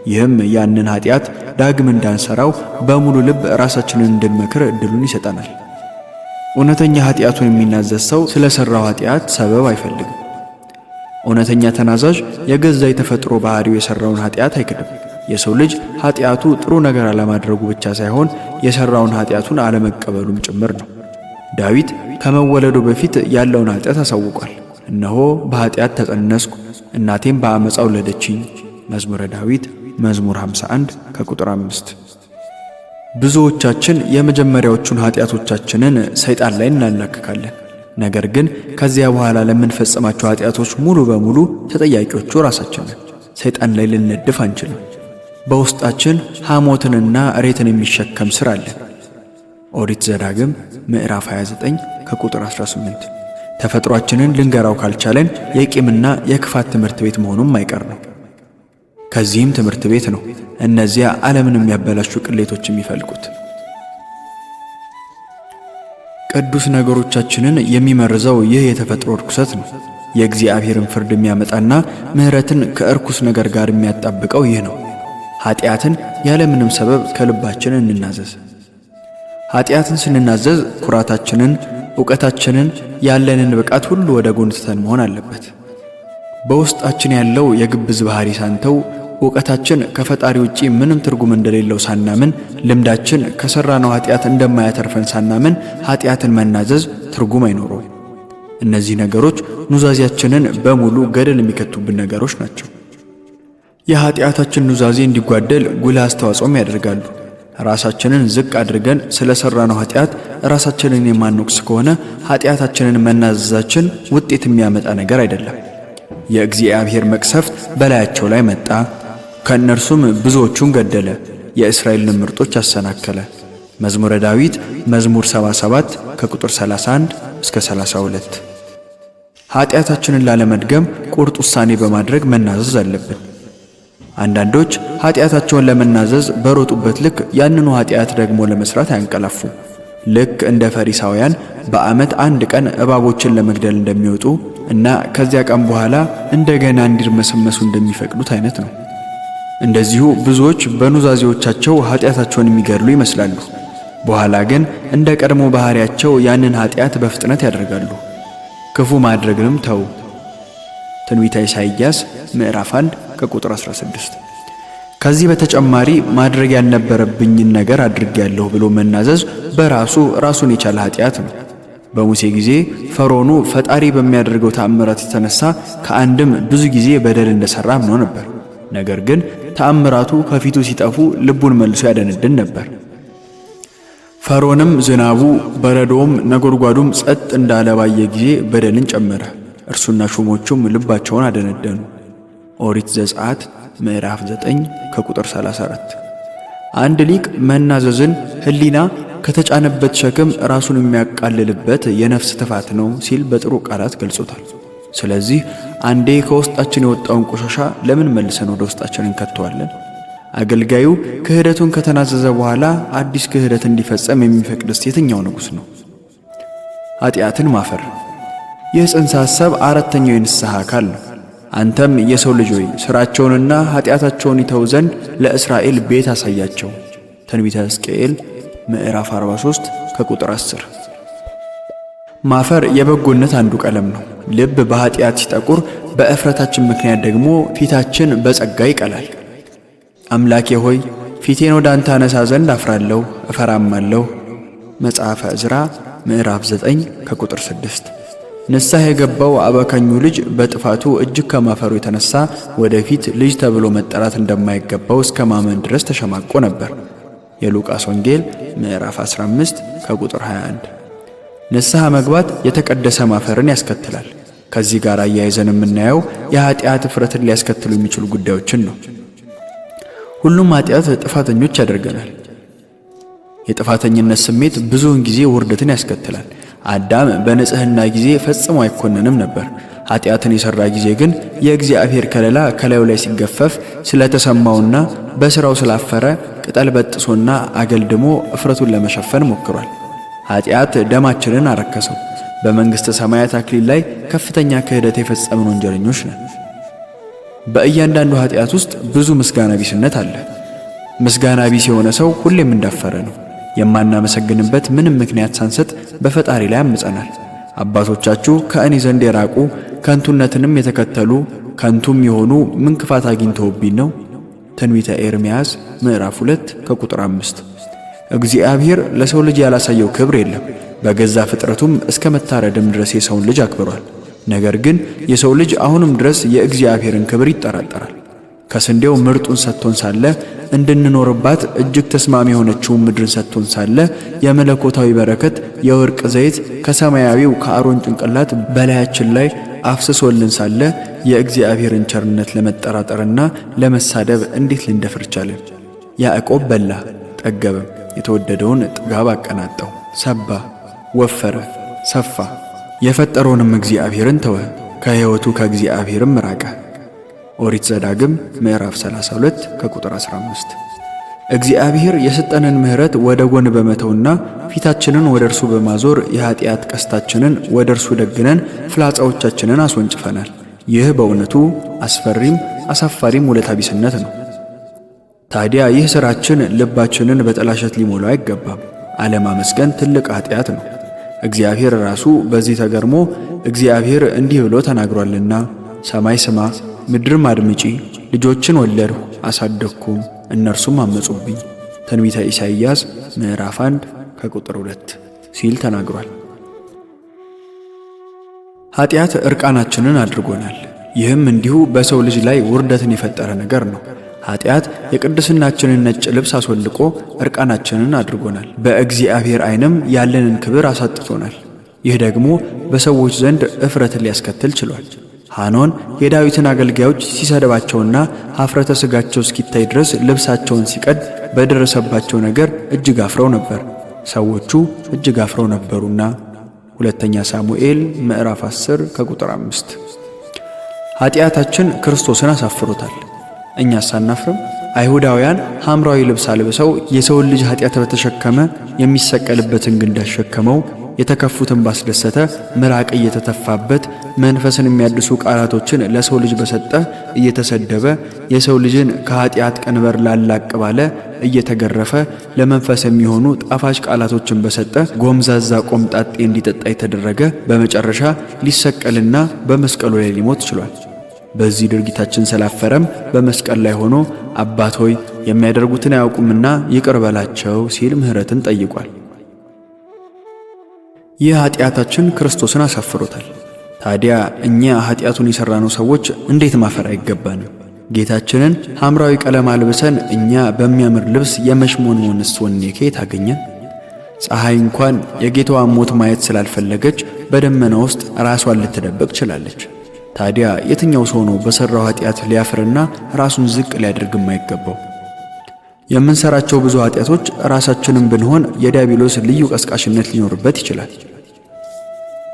ይህም ያንን ኃጢአት ዳግም እንዳንሰራው በሙሉ ልብ ራሳችንን እንድንመክር እድሉን ይሰጠናል። እውነተኛ ኃጢአቱን የሚናዘዝ ሰው ስለ ሠራው ኃጢአት ሰበብ አይፈልግም። እውነተኛ ተናዛዥ የገዛ የተፈጥሮ ባህሪው የሠራውን ኃጢአት አይክድም። የሰው ልጅ ኃጢአቱ ጥሩ ነገር አለማድረጉ ብቻ ሳይሆን የሠራውን ኃጢአቱን አለመቀበሉም ጭምር ነው። ዳዊት ከመወለዱ በፊት ያለውን ኃጢአት አሳውቋል። እነሆ በኃጢአት ተጸነስኩ፣ እናቴም በአመፃ ወለደችኝ መዝሙረ ዳዊት መዝሙር 51 ከቁጥር 5። ብዙዎቻችን የመጀመሪያዎቹን ኃጢአቶቻችንን ሰይጣን ላይ እናላክካለን። ነገር ግን ከዚያ በኋላ ለምንፈጽማቸው ኃጢአቶች ሙሉ በሙሉ ተጠያቂዎቹ ራሳችን ነን። ሰይጣን ላይ ልንነድፍ አንችልም። በውስጣችን ሐሞትንና እሬትን የሚሸከም ሥር አለ። ኦሪት ዘዳግም ምዕራፍ 29 ከቁጥር 18። ተፈጥሯችንን ልንገራው ካልቻለን የቂምና የክፋት ትምህርት ቤት መሆኑም አይቀር ነው። ከዚህም ትምህርት ቤት ነው እነዚያ ዓለምን የሚያበላሹ ቅሌቶች የሚፈልቁት። ቅዱስ ነገሮቻችንን የሚመርዘው ይህ የተፈጥሮ ርኩሰት ነው። የእግዚአብሔርን ፍርድ የሚያመጣና ምሕረትን ከእርኩስ ነገር ጋር የሚያጣብቀው ይህ ነው። ኃጢአትን ያለምንም ሰበብ ከልባችን እንናዘዝ። ኃጢአትን ስንናዘዝ ኩራታችንን፣ ዕውቀታችንን፣ ያለንን ብቃት ሁሉ ወደ ጎን ትተን መሆን አለበት። በውስጣችን ያለው የግብዝ ባህሪ ሳንተው ዕውቀታችን ከፈጣሪ ውጪ ምንም ትርጉም እንደሌለው ሳናምን ልምዳችን ከሰራነው ኃጢአት እንደማያተርፈን ሳናምን ኃጢአትን መናዘዝ ትርጉም አይኖረውም። እነዚህ ነገሮች ኑዛዜያችንን በሙሉ ገደል የሚከቱብን ነገሮች ናቸው። የኃጢአታችን ኑዛዜ እንዲጓደል ጉልህ አስተዋጽኦም ያደርጋሉ። ራሳችንን ዝቅ አድርገን ስለሰራነው ኃጢአት ራሳችንን የማንወቅስ ከሆነ ኃጢአታችንን መናዘዛችን ውጤት የሚያመጣ ነገር አይደለም። የእግዚአብሔር መቅሰፍት በላያቸው ላይ መጣ፣ ከእነርሱም ብዙዎቹን ገደለ፣ የእስራኤልን ምርጦች አሰናከለ። መዝሙረ ዳዊት መዝሙር 77 ከቁጥር 31 እስከ 32። ኃጢአታችንን ላለመድገም ቁርጥ ውሳኔ በማድረግ መናዘዝ አለብን። አንዳንዶች ኃጢአታቸውን ለመናዘዝ በሮጡበት ልክ ያንኑ ኃጢአት ደግሞ ለመስራት አያንቀላፉ። ልክ እንደ ፈሪሳውያን በዓመት አንድ ቀን እባቦችን ለመግደል እንደሚወጡ እና ከዚያ ቀን በኋላ እንደገና እንዲርመሰመሱ እንደሚፈቅዱት አይነት ነው። እንደዚሁ ብዙዎች በኑዛዜዎቻቸው ኃጢአታቸውን የሚገድሉ ይመስላሉ። በኋላ ግን እንደ ቀድሞ ባህሪያቸው ያንን ኃጢአት በፍጥነት ያደርጋሉ። ክፉ ማድረግንም ተው። ትንቢተ ኢሳይያስ ምዕራፍ 1 ከቁጥር 16። ከዚህ በተጨማሪ ማድረግ ያልነበረብኝን ነገር አድርጌያለሁ ብሎ መናዘዝ በራሱ ራሱን የቻለ ኃጢአት ነው። በሙሴ ጊዜ ፈርዖኑ ፈጣሪ በሚያደርገው ተአምራት የተነሳ ከአንድም ብዙ ጊዜ በደል እንደሰራ አምኖ ነበር። ነገር ግን ተአምራቱ ከፊቱ ሲጠፉ ልቡን መልሶ ያደነድን ነበር። ፈርዖንም ዝናቡ፣ በረዶውም፣ ነጎድጓዱም ጸጥ እንዳለ ባየ ጊዜ በደልን ጨመረ። እርሱና ሹሞቹም ልባቸውን አደነደኑ። ኦሪት ዘጸአት ምዕራፍ 9 ከቁጥር 34። አንድ ሊቅ መናዘዝን ሕሊና ከተጫነበት ሸክም ራሱን የሚያቃልልበት የነፍስ ትፋት ነው ሲል በጥሩ ቃላት ገልጾታል። ስለዚህ አንዴ ከውስጣችን የወጣውን ቆሻሻ ለምን መልሰን ወደ ውስጣችን እንከተዋለን? አገልጋዩ ክህደቱን ከተናዘዘ በኋላ አዲስ ክህደት እንዲፈጸም የሚፈቅድስ የትኛው ንጉሥ ነው? ኃጢአትን ማፈር። ይህ ጽንሰ ሐሳብ አራተኛው የንስሐ አካል ነው። አንተም የሰው ልጅ ሆይ ሥራቸውንና ኃጢአታቸውን ይተው ዘንድ ለእስራኤል ቤት አሳያቸው። ትንቢተ ሕዝቅኤል ምዕራፍ 43 ከቁጥር 10። ማፈር የበጎነት አንዱ ቀለም ነው። ልብ በኃጢአት ሲጠቁር፣ በእፍረታችን ምክንያት ደግሞ ፊታችን በጸጋ ይቀላል። አምላኬ ሆይ ፊቴን ወደ አንተ አነሳ ዘንድ አፍራለሁ እፈራማለሁ። መጽሐፈ ዕዝራ ምዕራፍ 9 ከቁጥር 6። ንስሐ የገባው አባካኙ ልጅ በጥፋቱ እጅግ ከማፈሩ የተነሳ ወደፊት ልጅ ተብሎ መጠራት እንደማይገባው እስከ ማመን ድረስ ተሸማቆ ነበር። የሉቃስ ወንጌል ምዕራፍ 15 ከቁጥር 21። ንስሐ መግባት የተቀደሰ ማፈርን ያስከትላል። ከዚህ ጋር አያይዘን የምናየው የኃጢአት እፍረትን ሊያስከትሉ የሚችሉ ጉዳዮችን ነው። ሁሉም ኃጢአት ጥፋተኞች ያደርገናል። የጥፋተኝነት ስሜት ብዙውን ጊዜ ውርደትን ያስከትላል። አዳም በንጽህና ጊዜ ፈጽሞ አይኮነንም ነበር። ኃጢአትን የሠራ ጊዜ ግን የእግዚአብሔር ከለላ ከላዩ ላይ ሲገፈፍ ስለተሰማውና በሥራው ስላፈረ ቅጠል በጥሶና አገልድሞ እፍረቱን ለመሸፈን ሞክሯል። ኃጢአት ደማችንን አረከሰው። በመንግሥተ ሰማያት አክሊል ላይ ከፍተኛ ክህደት የፈጸምን ወንጀለኞች ነን። በእያንዳንዱ ኃጢአት ውስጥ ብዙ ምስጋና ቢስነት አለ። ምስጋና ቢስ የሆነ ሰው ሁሌም እንዳፈረ ነው። የማናመሰግንበት ምንም ምክንያት ሳንሰጥ በፈጣሪ ላይ አምፀናል። አባቶቻችሁ ከእኔ ዘንድ የራቁ ከንቱነትንም የተከተሉ ከንቱም የሆኑ ምን ክፋት አግኝተውብኝ ነው? ትንቢተ ኤርምያስ ምዕራፍ 2 ከቁጥር 5። እግዚአብሔር ለሰው ልጅ ያላሳየው ክብር የለም። በገዛ ፍጥረቱም እስከ መታረድም ድረስ የሰውን ልጅ አክብሯል። ነገር ግን የሰው ልጅ አሁንም ድረስ የእግዚአብሔርን ክብር ይጠራጠራል። ከስንዴው ምርጡን ሰጥቶን ሳለ እንድንኖርባት እጅግ ተስማሚ የሆነችውን ምድርን ሰጥቶን ሳለ የመለኮታዊ በረከት የወርቅ ዘይት ከሰማያዊው ከአሮን ጭንቅላት በላያችን ላይ አፍስሶልን ሳለ የእግዚአብሔርን ቸርነት ለመጠራጠርና ለመሳደብ እንዴት ልንደፍር ቻለን? ያዕቆብ በላ ጠገበም፣ የተወደደውን ጥጋብ አቀናጣው፣ ሰባ፣ ወፈረ፣ ሰፋ። የፈጠረውንም እግዚአብሔርን ተወ፣ ከሕይወቱ ከእግዚአብሔርም ራቀ። ኦሪት ዘዳግም ምዕራፍ 32 ከቁጥር 15። እግዚአብሔር የሰጠንን ምሕረት ወደ ጎን በመተውና ፊታችንን ወደ እርሱ በማዞር የኃጢአት ቀስታችንን ወደ እርሱ ደግነን ፍላጻዎቻችንን አስወንጭፈናል። ይህ በእውነቱ አስፈሪም አሳፋሪም ውለታ ቢስነት ነው። ታዲያ ይህ ሥራችን ልባችንን በጥላሸት ሊሞላው አይገባም። አለማመስገን ትልቅ ኃጢአት ነው። እግዚአብሔር ራሱ በዚህ ተገርሞ እግዚአብሔር እንዲህ ብሎ ተናግሯልና ሰማይ ስማ ምድርም አድምጪ፣ ልጆችን ወለድሁ አሳደግኩም፣ እነርሱም አመጹብኝ። ትንቢተ ኢሳይያስ ምዕራፍ 1 ከቁጥር 2 ሲል ተናግሯል። ኃጢአት እርቃናችንን አድርጎናል። ይህም እንዲሁ በሰው ልጅ ላይ ውርደትን የፈጠረ ነገር ነው። ኃጢአት የቅድስናችንን ነጭ ልብስ አስወልቆ እርቃናችንን አድርጎናል። በእግዚአብሔር ዓይንም ያለንን ክብር አሳጥቶናል። ይህ ደግሞ በሰዎች ዘንድ እፍረትን ሊያስከትል ችሏል። ሐኖን የዳዊትን አገልጋዮች ሲሰድባቸውና ኀፍረተ ሥጋቸው እስኪታይ ድረስ ልብሳቸውን ሲቀድ በደረሰባቸው ነገር እጅግ አፍረው ነበር። ሰዎቹ እጅግ አፍረው ነበሩና። ሁለተኛ ሳሙኤል ምዕራፍ 10 ከቁጥር 5። ኃጢአታችን ክርስቶስን አሳፍሮታል። እኛስ አናፍርም? አይሁዳውያን ሐምራዊ ልብስ አልብሰው የሰውን ልጅ ኃጢአት በተሸከመ የሚሰቀልበትን ግንድ አሸከመው የተከፉትን ባስደሰተ ምራቅ እየተተፋበት መንፈስን የሚያድሱ ቃላቶችን ለሰው ልጅ በሰጠ እየተሰደበ የሰው ልጅን ከኃጢአት ቀንበር ላላቅ ባለ እየተገረፈ ለመንፈስ የሚሆኑ ጣፋጭ ቃላቶችን በሰጠ ጎምዛዛ ቆምጣጤ እንዲጠጣ የተደረገ በመጨረሻ ሊሰቀልና በመስቀሉ ላይ ሊሞት ችሏል። በዚህ ድርጊታችን ስላፈረም በመስቀል ላይ ሆኖ አባት ሆይ የሚያደርጉትን አያውቁምና ይቅር በላቸው ሲል ምሕረትን ጠይቋል። ይህ ኃጢአታችን ክርስቶስን አሳፍሮታል። ታዲያ እኛ ኃጢአቱን የሠራነው ሰዎች እንዴት ማፈር አይገባንም? ጌታችንን ሐምራዊ ቀለም አልብሰን እኛ በሚያምር ልብስ የመሽሞንሞንስ ወኔ ከየት አገኘን? ፀሐይ እንኳን የጌታዋን ሞት ማየት ስላልፈለገች በደመና ውስጥ ራሷን ልትደበቅ ችላለች። ታዲያ የትኛው ሰው ነው በሠራው ኃጢአት ሊያፍርና ራሱን ዝቅ ሊያደርግ የማይገባው? የምንሰራቸው ብዙ ኃጢአቶች ራሳችንን ብንሆን የዲያብሎስ ልዩ ቀስቃሽነት ሊኖርበት ይችላል።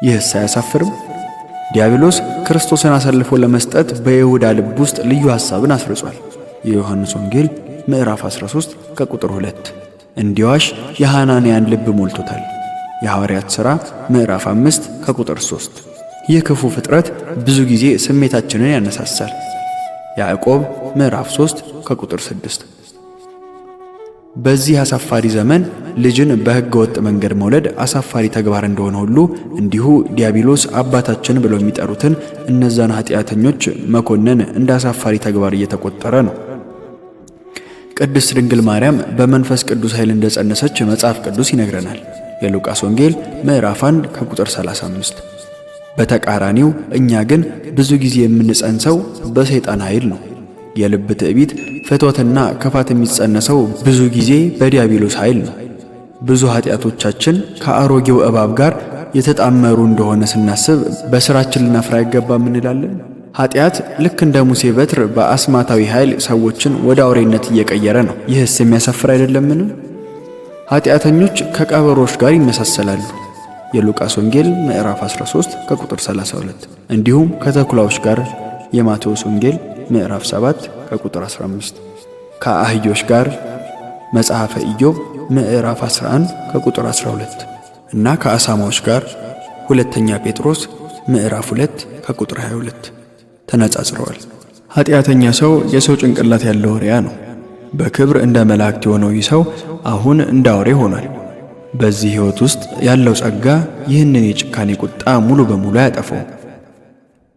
ይህስ አያሳፍርም? ዲያብሎስ ክርስቶስን አሳልፎ ለመስጠት በይሁዳ ልብ ውስጥ ልዩ ሐሳብን አስርጿል። የዮሐንስ ወንጌል ምዕራፍ 13 ከቁጥር 2 እንዲዋሽ የሐናንያን ልብ ሞልቶታል። የሐዋርያት ሥራ ምዕራፍ 5 ከቁጥር 3 ይህ ክፉ ፍጥረት ብዙ ጊዜ ስሜታችንን ያነሳሳል። ያዕቆብ ምዕራፍ 3 ከቁጥር 6 በዚህ አሳፋሪ ዘመን ልጅን በሕገ ወጥ መንገድ መውለድ አሳፋሪ ተግባር እንደሆነ ሁሉ እንዲሁ ዲያብሎስ አባታችን ብለው የሚጠሩትን እነዛን ኃጢአተኞች መኮነን እንደ አሳፋሪ ተግባር እየተቆጠረ ነው። ቅድስት ድንግል ማርያም በመንፈስ ቅዱስ ኃይል እንደጸነሰች መጽሐፍ ቅዱስ ይነግረናል። የሉቃስ ወንጌል ምዕራፍ 1 ከቁጥር 35። በተቃራኒው እኛ ግን ብዙ ጊዜ የምንጸንሰው በሰይጣን ኃይል ነው። የልብ ትዕቢት፣ ፍትወትና ክፋት የሚጸነሰው ብዙ ጊዜ በዲያብሎስ ኃይል ነው። ብዙ ኃጢአቶቻችን ከአሮጌው እባብ ጋር የተጣመሩ እንደሆነ ስናስብ በሥራችን ልናፍር አይገባም እንላለን። ኃጢአት ልክ እንደ ሙሴ በትር በአስማታዊ ኃይል ሰዎችን ወደ አውሬነት እየቀየረ ነው። ይህስ የሚያሳፍር አይደለምን? ኃጢአተኞች ከቀበሮች ጋር ይመሳሰላሉ። የሉቃስ ወንጌል ምዕራፍ 13 ከቁጥር 32 እንዲሁም ከተኩላዎች ጋር የማቴዎስ ወንጌል ምዕራፍ 7 ከቁጥር 15 ከአህዮች ጋር መጽሐፈ ኢዮብ ምዕራፍ 11 ከቁጥር 12 እና ከአሳማዎች ጋር ሁለተኛ ጴጥሮስ ምዕራፍ 2 ከቁጥር 22 ተነጻጽረዋል። ኃጢአተኛ ሰው የሰው ጭንቅላት ያለው ሪያ ነው። በክብር እንደ መላእክት የሆነው ይህ ሰው አሁን እንደ አውሬ ሆኗል። በዚህ ሕይወት ውስጥ ያለው ጸጋ ይህንን የጭካኔ ቁጣ ሙሉ በሙሉ አያጠፋው።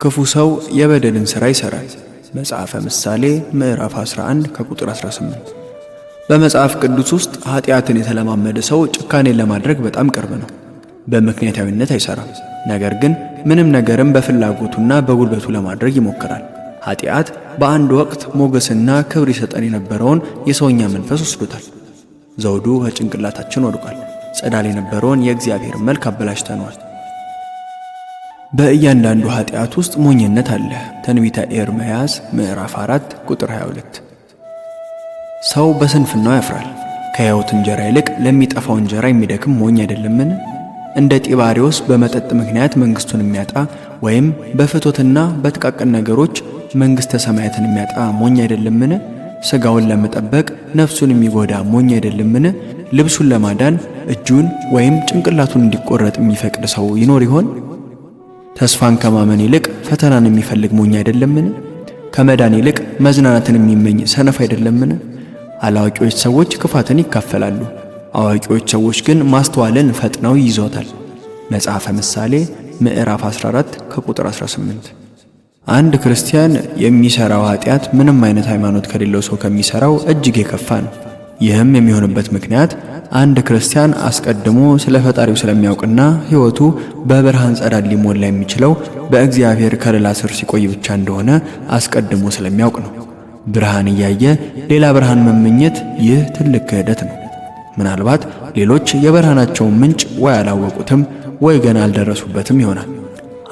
ክፉ ሰው የበደልን ሥራ ይሠራል። መጽሐፈ ምሳሌ ምዕራፍ 11 ከቁጥር 18። በመጽሐፍ ቅዱስ ውስጥ ኃጢአትን የተለማመደ ሰው ጭካኔን ለማድረግ በጣም ቅርብ ነው። በምክንያታዊነት አይሠራም። ነገር ግን ምንም ነገርም በፍላጎቱና በጉልበቱ ለማድረግ ይሞክራል። ኃጢአት በአንድ ወቅት ሞገስና ክብር ይሰጠን የነበረውን የሰውኛ መንፈስ ወስዶታል። ዘውዱ ከጭንቅላታችን ወድቋል። ጸዳል የነበረውን የእግዚአብሔር መልክ አበላሽተነዋል። በእያንዳንዱ ኃጢአት ውስጥ ሞኝነት አለ። ትንቢተ ኤርምያስ ምዕራፍ 4 ቁጥር 22። ሰው በስንፍናው ያፍራል። ከሕይወት እንጀራ ይልቅ ለሚጠፋው እንጀራ የሚደክም ሞኝ አይደለምን? እንደ ጢባሪዎስ በመጠጥ ምክንያት መንግሥቱን የሚያጣ ወይም በፍቶትና በጥቃቅን ነገሮች መንግሥተ ሰማያትን የሚያጣ ሞኝ አይደለምን? ሥጋውን ለመጠበቅ ነፍሱን የሚጎዳ ሞኝ አይደለምን? ልብሱን ለማዳን እጁን ወይም ጭንቅላቱን እንዲቆረጥ የሚፈቅድ ሰው ይኖር ይሆን? ተስፋን ከማመን ይልቅ ፈተናን የሚፈልግ ሞኝ አይደለምን? ከመዳን ይልቅ መዝናናትን የሚመኝ ሰነፍ አይደለምን? አላዋቂዎች ሰዎች ክፋትን ይካፈላሉ፣ አዋቂዎች ሰዎች ግን ማስተዋልን ፈጥነው ይይዟታል። መጽሐፈ ምሳሌ ምዕራፍ 14 ከቁጥር 18። አንድ ክርስቲያን የሚሰራው ኃጢአት ምንም አይነት ሃይማኖት ከሌለው ሰው ከሚሰራው እጅግ የከፋ ነው። ይህም የሚሆንበት ምክንያት አንድ ክርስቲያን አስቀድሞ ስለ ፈጣሪው ስለሚያውቅና ሕይወቱ በብርሃን ጸዳል ሊሞላ የሚችለው በእግዚአብሔር ከለላ ስር ሲቆይ ብቻ እንደሆነ አስቀድሞ ስለሚያውቅ ነው። ብርሃን እያየ ሌላ ብርሃን መመኘት ይህ ትልቅ ክህደት ነው። ምናልባት ሌሎች የብርሃናቸውን ምንጭ ወይ አላወቁትም ወይ ገና አልደረሱበትም ይሆናል።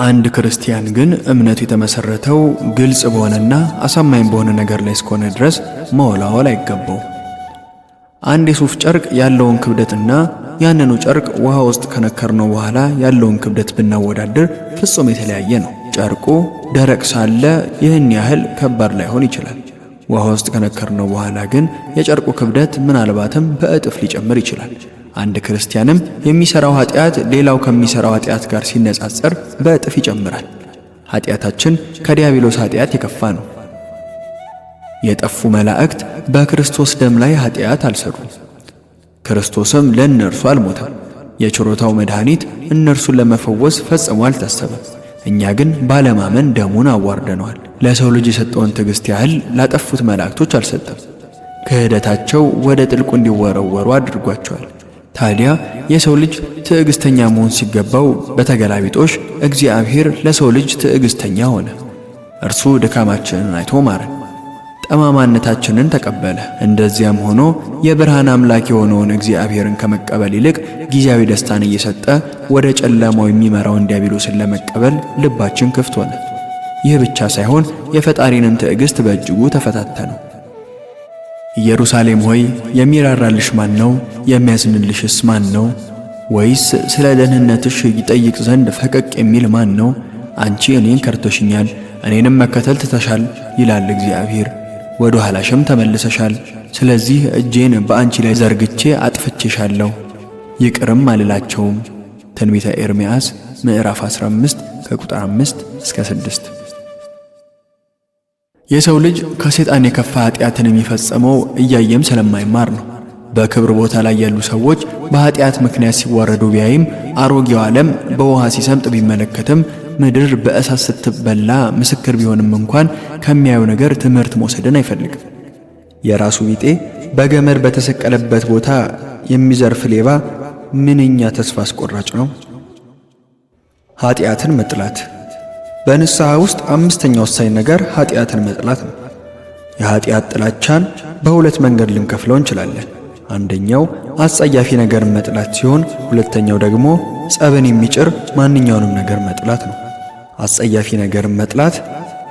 አንድ ክርስቲያን ግን እምነቱ የተመሰረተው ግልጽ በሆነና አሳማኝ በሆነ ነገር ላይ እስከሆነ ድረስ መወላወል አይገባው። አንድ የሱፍ ጨርቅ ያለውን ክብደትና ያንኑ ጨርቅ ውሃ ውስጥ ከነከርነው በኋላ ያለውን ክብደት ብናወዳድር ፍጹም የተለያየ ነው። ጨርቁ ደረቅ ሳለ ይህን ያህል ከባድ ላይሆን ይችላል። ውሃ ውስጥ ከነከርነው በኋላ ግን የጨርቁ ክብደት ምናልባትም በእጥፍ ሊጨምር ይችላል። አንድ ክርስቲያንም የሚሰራው ኃጢአት ሌላው ከሚሰራው ኃጢአት ጋር ሲነጻጸር በእጥፍ ይጨምራል። ኃጢአታችን ከዲያብሎስ ኃጢአት የከፋ ነው። የጠፉ መላእክት በክርስቶስ ደም ላይ ኃጢአት አልሰሩም። ክርስቶስም ለእነርሱ አልሞተም። የችሮታው መድኃኒት እነርሱን ለመፈወስ ፈጽሞ አልታሰበም። እኛ ግን ባለማመን ደሙን አዋርደነዋል። ለሰው ልጅ የሰጠውን ትዕግሥት ያህል ላጠፉት መላእክቶች አልሰጠም። ክህደታቸው ወደ ጥልቁ እንዲወረወሩ አድርጓቸዋል። ታዲያ የሰው ልጅ ትዕግሥተኛ መሆን ሲገባው በተገላቢጦሽ እግዚአብሔር ለሰው ልጅ ትዕግሥተኛ ሆነ። እርሱ ድካማችንን አይቶ ማረን፣ ጠማማነታችንን ተቀበለ። እንደዚያም ሆኖ የብርሃን አምላክ የሆነውን እግዚአብሔርን ከመቀበል ይልቅ ጊዜያዊ ደስታን እየሰጠ ወደ ጨለማው የሚመራውን ዲያብሎስን ለመቀበል ልባችን ክፍት ሆነ። ይህ ብቻ ሳይሆን የፈጣሪንም ትዕግሥት በእጅጉ ተፈታተነው። ኢየሩሳሌም ሆይ የሚራራልሽ ማን ነው? የሚያዝንልሽስ ማን ነው? ወይስ ስለ ደህንነትሽ ይጠይቅ ዘንድ ፈቀቅ የሚል ማን ነው? አንቺ እኔን ከርተሽኛል፣ እኔንም መከተል ትተሻል ይላል እግዚአብሔር። ወደ ኋላሽም ተመልሰሻል። ስለዚህ እጄን በአንቺ ላይ ዘርግቼ አጥፍቼሻለሁ፣ ይቅርም አልላቸውም። ትንቢተ ኤርምያስ ምዕራፍ 15 ከቁጥር 5 እስከ 6። የሰው ልጅ ከሰይጣን የከፋ ኃጢአትን የሚፈጽመው እያየም ስለማይማር ነው። በክብር ቦታ ላይ ያሉ ሰዎች በኃጢአት ምክንያት ሲዋረዱ ቢያይም፣ አሮጌው ዓለም በውሃ ሲሰምጥ ቢመለከትም፣ ምድር በእሳት ስትበላ ምስክር ቢሆንም እንኳን ከሚያዩ ነገር ትምህርት መውሰድን አይፈልግም። የራሱ ቢጤ በገመድ በተሰቀለበት ቦታ የሚዘርፍ ሌባ ምንኛ ተስፋ አስቆራጭ ነው። ኃጢአትን መጥላት። በንስሐ ውስጥ አምስተኛው ወሳኝ ነገር ኃጢአትን መጥላት ነው። የኃጢአት ጥላቻን በሁለት መንገድ ልንከፍለው እንችላለን። አንደኛው አጸያፊ ነገርን መጥላት ሲሆን፣ ሁለተኛው ደግሞ ጸብን የሚጭር ማንኛውንም ነገር መጥላት ነው። አጸያፊ ነገርን መጥላት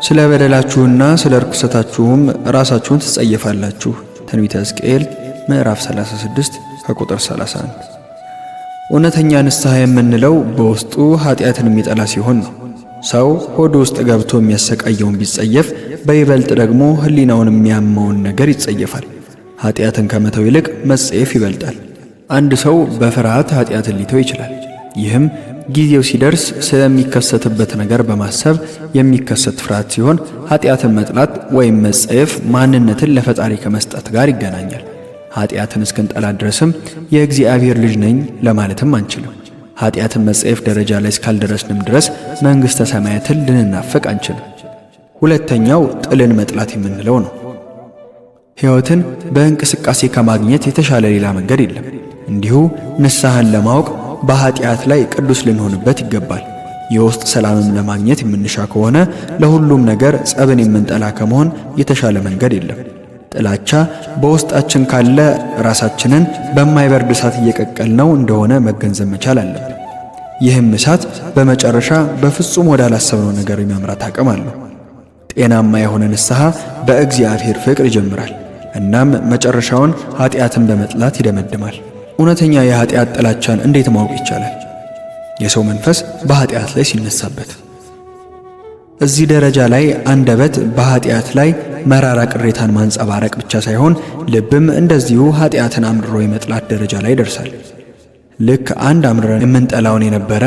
ስለ በደላችሁና ስለ ርኩሰታችሁም ራሳችሁን ትጸየፋላችሁ። ትንቢተ ሕዝቅኤል ምዕራፍ 36 ከቁጥር 31። እውነተኛ ንስሐ የምንለው በውስጡ ኃጢአትን የሚጠላ ሲሆን ነው። ሰው ሆዱ ውስጥ ገብቶ የሚያሰቃየውን ቢጸየፍ በይበልጥ ደግሞ ሕሊናውን የሚያመውን ነገር ይጸየፋል። ኃጢአትን ከመተው ይልቅ መጸየፍ ይበልጣል። አንድ ሰው በፍርሃት ኃጢአትን ሊተው ይችላል። ይህም ጊዜው ሲደርስ ስለሚከሰትበት ነገር በማሰብ የሚከሰት ፍርሃት ሲሆን፣ ኃጢአትን መጥላት ወይም መጸየፍ ማንነትን ለፈጣሪ ከመስጠት ጋር ይገናኛል። ኃጢአትን እስክንጠላ ድረስም የእግዚአብሔር ልጅ ነኝ ለማለትም አንችልም። ኃጢአትን መጸየፍ ደረጃ ላይ እስካልደረስንም ድረስ መንግሥተ ሰማያትን ልንናፍቅ አንችልም። ሁለተኛው ጥልን መጥላት የምንለው ነው። ሕይወትን በእንቅስቃሴ ከማግኘት የተሻለ ሌላ መንገድ የለም። እንዲሁ ንስሐን ለማወቅ በኃጢአት ላይ ቅዱስ ልንሆንበት ይገባል። የውስጥ ሰላምም ለማግኘት የምንሻ ከሆነ ለሁሉም ነገር ጸብን የምንጠላ ከመሆን የተሻለ መንገድ የለም። ጥላቻ በውስጣችን ካለ ራሳችንን በማይበርድ እሳት እየቀቀልነው እንደሆነ መገንዘብ መቻል አለብን። ይህም እሳት በመጨረሻ በፍጹም ወዳላሰብነው ነገር የሚያምራት አቅም አለው። ጤናማ የሆነ ንስሐ በእግዚአብሔር ፍቅር ይጀምራል። እናም መጨረሻውን ኃጢአትን በመጥላት ይደመድማል። እውነተኛ የኃጢአት ጥላቻን እንዴት ማወቅ ይቻላል? የሰው መንፈስ በኃጢአት ላይ ሲነሳበት። እዚህ ደረጃ ላይ አንደበት በኃጢአት ላይ መራራ ቅሬታን ማንጸባረቅ ብቻ ሳይሆን ልብም እንደዚሁ ኃጢአትን አምርሮ የመጥላት ደረጃ ላይ ይደርሳል። ልክ አንድ አምርረን የምንጠላውን የነበረ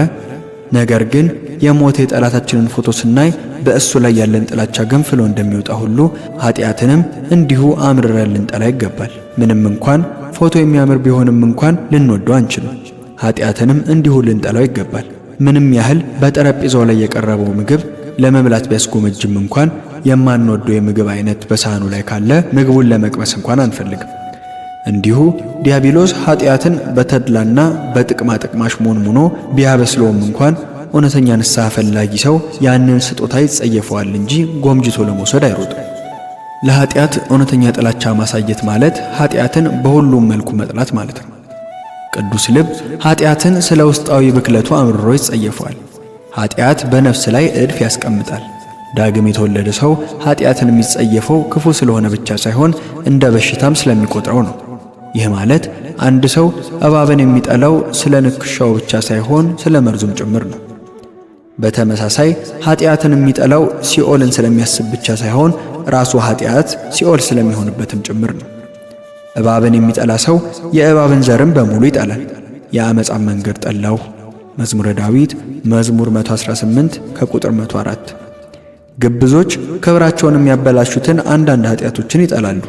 ነገር ግን የሞተ የጠላታችንን ፎቶ ስናይ በእሱ ላይ ያለን ጥላቻ ገንፍሎ እንደሚወጣ ሁሉ ኃጢአትንም እንዲሁ አምርረን ልንጠላ ይገባል። ምንም እንኳን ፎቶ የሚያምር ቢሆንም እንኳን ልንወደው አንችልም። ኃጢአትንም እንዲሁ ልንጠላው ይገባል። ምንም ያህል በጠረጴዛው ላይ የቀረበው ምግብ ለመብላት ቢያስጎመጅም እንኳን የማንወደው የምግብ አይነት በሳህኑ ላይ ካለ ምግቡን ለመቅመስ እንኳን አንፈልግም። እንዲሁ ዲያብሎስ ኃጢአትን በተድላና በጥቅማ ጥቅማሽ ሞንሙኖ ቢያበስለውም እንኳን እውነተኛ ንስሐ ፈላጊ ሰው ያንን ስጦታ ይጸየፈዋል እንጂ ጎምጅቶ ለመውሰድ አይሮጥም። ለኃጢአት እውነተኛ ጥላቻ ማሳየት ማለት ኃጢአትን በሁሉም መልኩ መጥላት ማለት ነው። ቅዱስ ልብ ኃጢአትን ስለ ውስጣዊ ብክለቱ አምርሮ ይጸየፈዋል። ኃጢአት በነፍስ ላይ እድፍ ያስቀምጣል። ዳግም የተወለደ ሰው ኃጢአትን የሚጸየፈው ክፉ ስለሆነ ብቻ ሳይሆን እንደ በሽታም ስለሚቆጥረው ነው። ይህ ማለት አንድ ሰው እባብን የሚጠላው ስለ ንክሻው ብቻ ሳይሆን ስለ መርዙም ጭምር ነው። በተመሳሳይ ኃጢአትን የሚጠላው ሲኦልን ስለሚያስብ ብቻ ሳይሆን ራሱ ኃጢአት ሲኦል ስለሚሆንበትም ጭምር ነው። እባብን የሚጠላ ሰው የእባብን ዘርም በሙሉ ይጠላል። የአመፃን መንገድ ጠላሁ። መዝሙረ ዳዊት መዝሙር 118 ከቁጥር 104። ግብዞች ክብራቸውን የሚያበላሹትን አንዳንድ ኃጢአቶችን ይጠላሉ።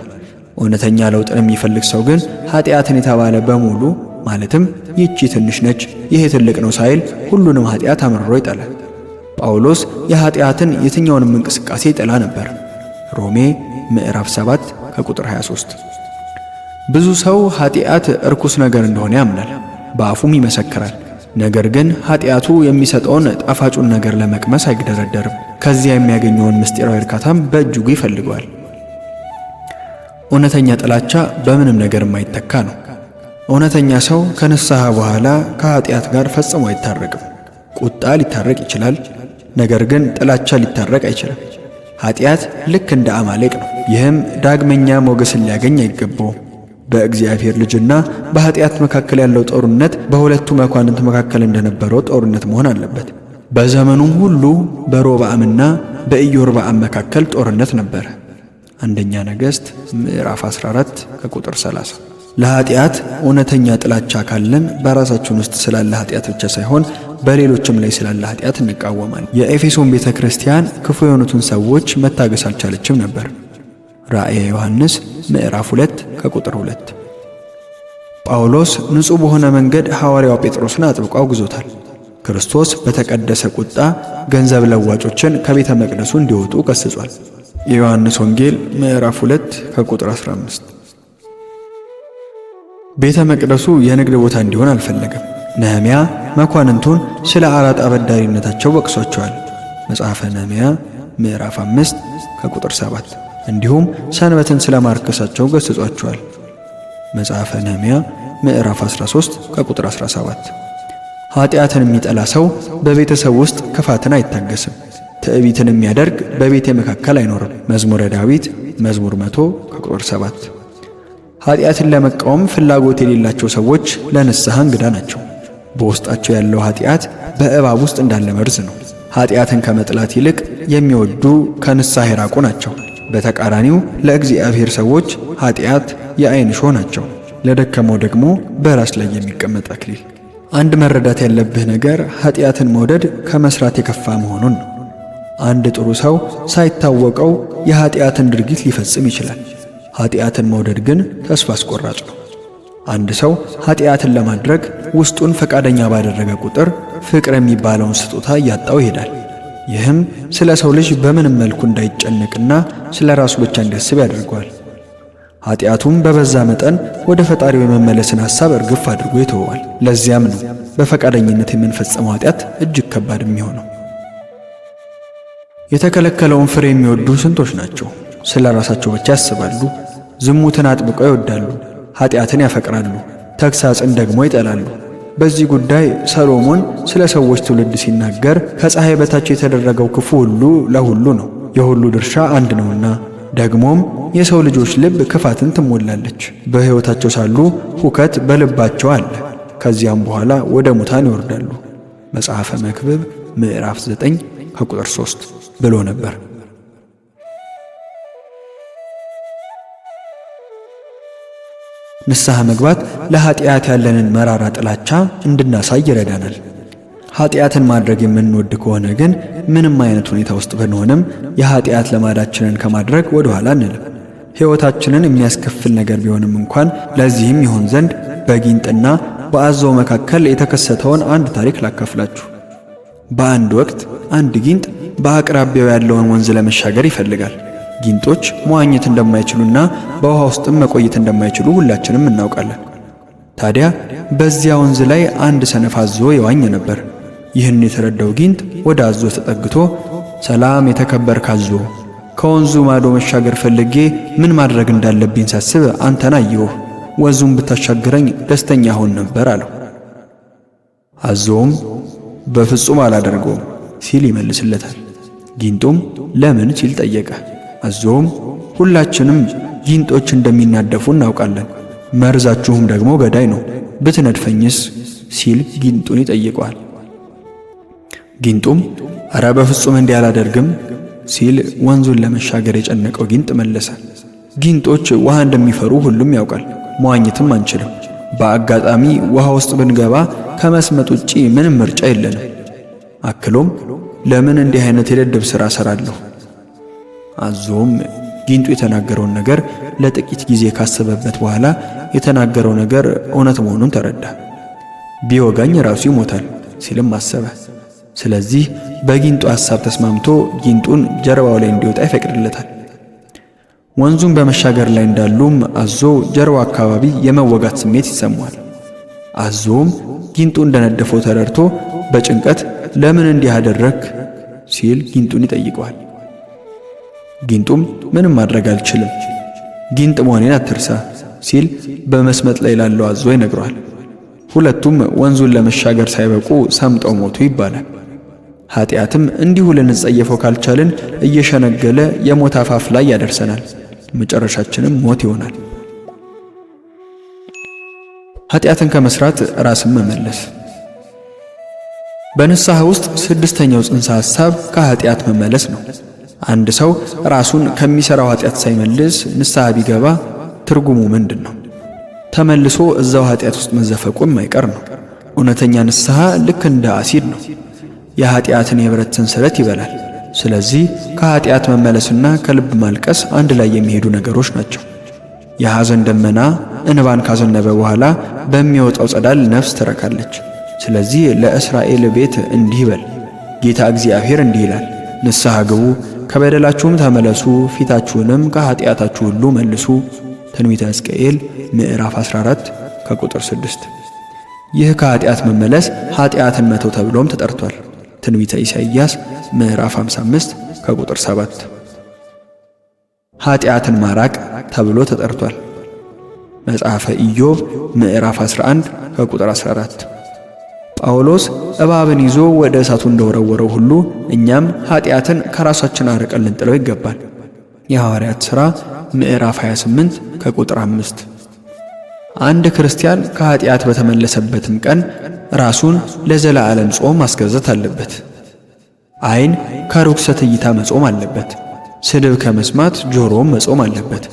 እውነተኛ ለውጥን የሚፈልግ ሰው ግን ኃጢአትን የተባለ በሙሉ ማለትም ይህቺ ትንሽ ነች፣ ይሄ ትልቅ ነው ሳይል ሁሉንም ኃጢአት አምርሮ ይጠላል። ጳውሎስ የኃጢአትን የትኛውንም እንቅስቃሴ ይጠላ ነበር። ሮሜ ምዕራፍ 7 ከቁጥር 23። ብዙ ሰው ኃጢአት እርኩስ ነገር እንደሆነ ያምናል፣ በአፉም ይመሰክራል። ነገር ግን ኃጢአቱ የሚሰጠውን ጣፋጩን ነገር ለመቅመስ አይግደረደርም። ከዚያ የሚያገኘውን ምስጢራዊ እርካታም በእጅጉ ይፈልገዋል። እውነተኛ ጥላቻ በምንም ነገር የማይተካ ነው። እውነተኛ ሰው ከንስሐ በኋላ ከኃጢአት ጋር ፈጽሞ አይታረቅም። ቁጣ ሊታረቅ ይችላል፣ ነገር ግን ጥላቻ ሊታረቅ አይችልም። ኃጢአት ልክ እንደ አማሌቅ ነው። ይህም ዳግመኛ ሞገስን ሊያገኝ አይገባውም። በእግዚአብሔር ልጅና በኃጢአት መካከል ያለው ጦርነት በሁለቱ መኳንንት መካከል እንደነበረው ጦርነት መሆን አለበት። በዘመኑም ሁሉ በሮብዓምና በኢዮርብዓም መካከል ጦርነት ነበር። አንደኛ ነገሥት ምዕራፍ 14 ከቁጥር 30። ለኃጢአት እውነተኛ ጥላቻ ካለን በራሳችን ውስጥ ስላለ ኃጢአት ብቻ ሳይሆን በሌሎችም ላይ ስላለ ኃጢአት እንቃወማለን። የኤፌሶን ቤተ ክርስቲያን ክፉ የሆኑትን ሰዎች መታገስ አልቻለችም ነበር። ራእየ ዮሐንስ ምዕራፍ 2 ከቁጥር 2። ጳውሎስ ንጹሕ በሆነ መንገድ ሐዋርያው ጴጥሮስን አጥብቆ አውግዞታል። ክርስቶስ በተቀደሰ ቁጣ ገንዘብ ለዋጮችን ከቤተ መቅደሱ እንዲወጡ ቀስጿል። የዮሐንስ ወንጌል ምዕራፍ 2 ከቁጥር 15። ቤተ መቅደሱ የንግድ ቦታ እንዲሆን አልፈለገም። ነህምያ መኳንንቱን ስለ አራጣ አበዳሪነታቸው ወቅሷቸዋል። መጽሐፈ ነህምያ ምዕራፍ 5 ከቁጥር 7። እንዲሁም ሰንበትን ስለ ማርከሳቸው ገስጿቸዋል። መጽሐፈ ነህምያ ምዕራፍ 13 ከቁጥር 17። ኃጢአትን የሚጠላ ሰው በቤተሰብ ውስጥ ክፋትን አይታገስም። ትዕቢትን የሚያደርግ በቤቴ መካከል አይኖርም። መዝሙረ ዳዊት መዝሙር 100 ከቁጥር 7። ኃጢአትን ለመቃወም ፍላጎት የሌላቸው ሰዎች ለንስሐ እንግዳ ናቸው። በውስጣቸው ያለው ኃጢአት በእባብ ውስጥ እንዳለ መርዝ ነው። ኃጢአትን ከመጥላት ይልቅ የሚወዱ ከንስሐ የራቁ ናቸው። በተቃራኒው ለእግዚአብሔር ሰዎች ኃጢአት የዓይን ሾህ ናቸው፣ ለደከመው ደግሞ በራስ ላይ የሚቀመጥ አክሊል። አንድ መረዳት ያለብህ ነገር ኃጢአትን መውደድ ከመስራት የከፋ መሆኑን ነው። አንድ ጥሩ ሰው ሳይታወቀው የኃጢአትን ድርጊት ሊፈጽም ይችላል። ኃጢአትን መውደድ ግን ተስፋ አስቆራጭ ነው። አንድ ሰው ኃጢአትን ለማድረግ ውስጡን ፈቃደኛ ባደረገ ቁጥር ፍቅር የሚባለውን ስጦታ እያጣው ይሄዳል። ይህም ስለ ሰው ልጅ በምንም መልኩ እንዳይጨነቅና ስለ ራሱ ብቻ እንዲያስብ ያደርገዋል። ኃጢአቱም በበዛ መጠን ወደ ፈጣሪው የመመለስን ሐሳብ እርግፍ አድርጎ ይተወዋል። ለዚያም ነው በፈቃደኝነት የምንፈጽመው ኃጢአት እጅግ ከባድ የሚሆነው። የተከለከለውን ፍሬ የሚወዱ ስንቶች ናቸው? ስለ ራሳቸው ብቻ ያስባሉ። ዝሙትን አጥብቀው ይወዳሉ፣ ኃጢአትን ያፈቅራሉ፣ ተግሳጽን ደግሞ ይጠላሉ። በዚህ ጉዳይ ሰሎሞን ስለ ሰዎች ትውልድ ሲናገር ከፀሐይ በታች የተደረገው ክፉ ሁሉ ለሁሉ ነው፣ የሁሉ ድርሻ አንድ ነውና። ደግሞም የሰው ልጆች ልብ ክፋትን ትሞላለች። በሕይወታቸው ሳሉ ሁከት በልባቸው አለ፣ ከዚያም በኋላ ወደ ሙታን ይወርዳሉ። መጽሐፈ መክብብ ምዕራፍ 9 ከቁጥር 3 ብሎ ነበር። ንስሐ መግባት ለኃጢአት ያለንን መራራ ጥላቻ እንድናሳይ ይረዳናል። ኃጢአትን ማድረግ የምንወድ ከሆነ ግን ምንም አይነት ሁኔታ ውስጥ ብንሆንም የኃጢአት ልማዳችንን ከማድረግ ወደ ኋላ አንልም። ሕይወታችንን የሚያስከፍል ነገር ቢሆንም እንኳን ለዚህም ይሆን ዘንድ በጊንጥና በአዞው መካከል የተከሰተውን አንድ ታሪክ ላካፍላችሁ። በአንድ ወቅት አንድ ጊንጥ በአቅራቢያው ያለውን ወንዝ ለመሻገር ይፈልጋል። ጊንጦች መዋኘት እንደማይችሉና በውሃ ውስጥም መቆየት እንደማይችሉ ሁላችንም እናውቃለን። ታዲያ በዚያ ወንዝ ላይ አንድ ሰነፍ አዞ ይዋኝ ነበር። ይህን የተረዳው ጊንጥ ወደ አዞ ተጠግቶ ሰላም የተከበርክ አዞ፣ ከወንዙ ማዶ መሻገር ፈልጌ ምን ማድረግ እንዳለብኝ ሳስብ አንተን አየሁህ። ወንዙን ብታሻግረኝ ደስተኛ ሆን ነበር አለው። አዞውም በፍጹም አላደርገውም ሲል ይመልስለታል። ጊንጡም ለምን ሲል ጠየቀ። አዞውም ሁላችንም ጊንጦች እንደሚናደፉ እናውቃለን፣ መርዛችሁም ደግሞ ገዳይ ነው፣ ብትነድፈኝስ ሲል ጊንጡን ይጠይቀዋል። ጊንጡም አረ በፍጹም እንዲህ አላደርግም ሲል ወንዙን ለመሻገር የጨነቀው ጊንጥ መለሰ። ጊንጦች ውሃ እንደሚፈሩ ሁሉም ያውቃል፣ መዋኘትም አንችልም። በአጋጣሚ ውሃ ውስጥ ብንገባ ከመስመጥ ውጪ ምንም ምርጫ የለንም። አክሎም ለምን እንዲህ አይነት የደደብ ሥራ ሰራለሁ? አዞም ጊንጡ የተናገረውን ነገር ለጥቂት ጊዜ ካሰበበት በኋላ የተናገረው ነገር እውነት መሆኑን ተረዳ። ቢወጋኝ ራሱ ይሞታል ሲልም አሰበ። ስለዚህ በጊንጡ ሐሳብ ተስማምቶ ጊንጡን ጀርባው ላይ እንዲወጣ ይፈቅድለታል። ወንዙን በመሻገር ላይ እንዳሉም አዞ ጀርባው አካባቢ የመወጋት ስሜት ይሰማዋል። አዞም ጊንጡ እንደነደፈው ተረድቶ በጭንቀት ለምን እንዲህ አደረክ ሲል ጊንጡን ይጠይቀዋል። ጊንጡም ምንም ማድረግ አልችልም፣ ጊንጥ መሆኔን አትርሳ ሲል በመስመጥ ላይ ላለው አዞ ይነግረዋል። ሁለቱም ወንዙን ለመሻገር ሳይበቁ ሰምጠው ሞቱ ይባላል። ኃጢአትም እንዲሁ ልንጸየፈው ካልቻልን እየሸነገለ የሞት አፋፍ ላይ ያደርሰናል። መጨረሻችንም ሞት ይሆናል። ኃጢአትን ከመስራት ራስን መመለስ። በንስሐ ውስጥ ስድስተኛው ጽንሰ ሐሳብ ከኃጢአት መመለስ ነው። አንድ ሰው ራሱን ከሚሰራው ኃጢአት ሳይመልስ ንስሐ ቢገባ ትርጉሙ ምንድን ነው? ተመልሶ እዛው ኃጢአት ውስጥ መዘፈቁ የማይቀር ነው። እውነተኛ ንስሐ ልክ እንደ አሲድ ነው፣ የኃጢአትን የብረት ሰንሰለት ይበላል። ስለዚህ ከኃጢአት መመለስና ከልብ ማልቀስ አንድ ላይ የሚሄዱ ነገሮች ናቸው። የሐዘን ደመና እንባን ካዘነበ በኋላ በሚወጣው ጸዳል ነፍስ ትረካለች። ስለዚህ ለእስራኤል ቤት እንዲህ በል፣ ጌታ እግዚአብሔር እንዲህ ይላል፣ ንስሐ ግቡ፣ ከበደላችሁም ተመለሱ፣ ፊታችሁንም ከኃጢአታችሁ ሁሉ መልሱ። ትንቢተ ሕዝቅኤል ምዕራፍ 14 ከቁጥር 6። ይህ ከኃጢአት መመለስ ኃጢአትን መተው ተብሎም ተጠርቷል። ትንቢተ ኢሳይያስ ምዕራፍ 55 ከቁጥር 7። ኃጢአትን ማራቅ ተብሎ ተጠርቷል። መጽሐፈ ኢዮብ ምዕራፍ 11 ከቁጥር 14። ጳውሎስ እባብን ይዞ ወደ እሳቱ እንደወረወረው ሁሉ እኛም ኃጢአትን ከራሳችን አርቀን ልንጥለው ይገባል። የሐዋርያት ሥራ ምዕራፍ 28 ከቁጥር 5። አንድ ክርስቲያን ከኃጢአት በተመለሰበትም ቀን ራሱን ለዘላለም ጾም ማስገዛት አለበት። ዓይን ከርኩሰት እይታ መጾም አለበት። ስድብ ከመስማት ጆሮም መጾም አለበት።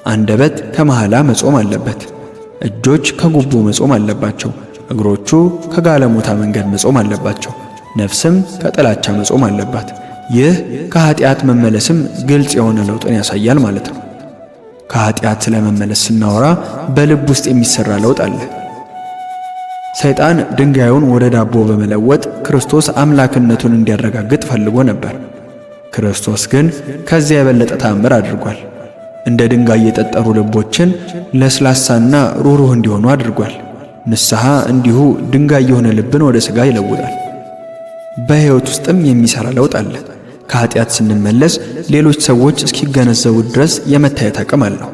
አንደበት ከመሐላ መጾም አለበት። እጆች ከጉቦ መጾም አለባቸው። እግሮቹ ከጋለሞታ መንገድ መጾም አለባቸው። ነፍስም ከጥላቻ መጾም አለባት። ይህ ከኃጢአት መመለስም ግልጽ የሆነ ለውጥን ያሳያል ማለት ነው። ከኃጢአት ስለመመለስ ስናወራ በልብ ውስጥ የሚሰራ ለውጥ አለ። ሰይጣን ድንጋዩን ወደ ዳቦ በመለወጥ ክርስቶስ አምላክነቱን እንዲያረጋግጥ ፈልጎ ነበር። ክርስቶስ ግን ከዚያ የበለጠ ተአምር አድርጓል። እንደ ድንጋይ የጠጠሩ ልቦችን ለስላሳና ሩህሩህ እንዲሆኑ አድርጓል። ንስሐ እንዲሁ ድንጋይ የሆነ ልብን ወደ ሥጋ ይለውጣል። በሕይወት ውስጥም የሚሠራ ለውጥ አለ። ከኃጢአት ስንመለስ ሌሎች ሰዎች እስኪገነዘቡ ድረስ የመታየት አቅም አለው።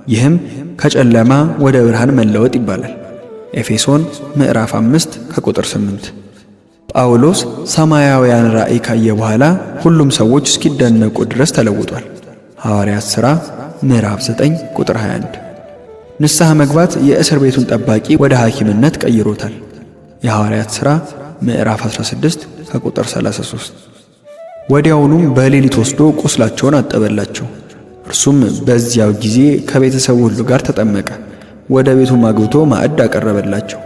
ይህም ከጨለማ ወደ ብርሃን መለወጥ ይባላል። ኤፌሶን ምዕራፍ 5 ከቁጥር 8። ጳውሎስ ሰማያውያን ራእይ ካየ በኋላ ሁሉም ሰዎች እስኪደነቁ ድረስ ተለውጧል። ሐዋርያት ሥራ ምዕራፍ 9 ቁጥር 21። ንስሐ መግባት የእስር ቤቱን ጠባቂ ወደ ሐኪምነት ቀይሮታል። የሐዋርያት ሥራ ምዕራፍ 16 ከቁጥር 33። ወዲያውኑም በሌሊት ወስዶ ቁስላቸውን አጠበላቸው። እርሱም በዚያው ጊዜ ከቤተሰቡ ሁሉ ጋር ተጠመቀ። ወደ ቤቱም አግብቶ ማዕድ አቀረበላቸው።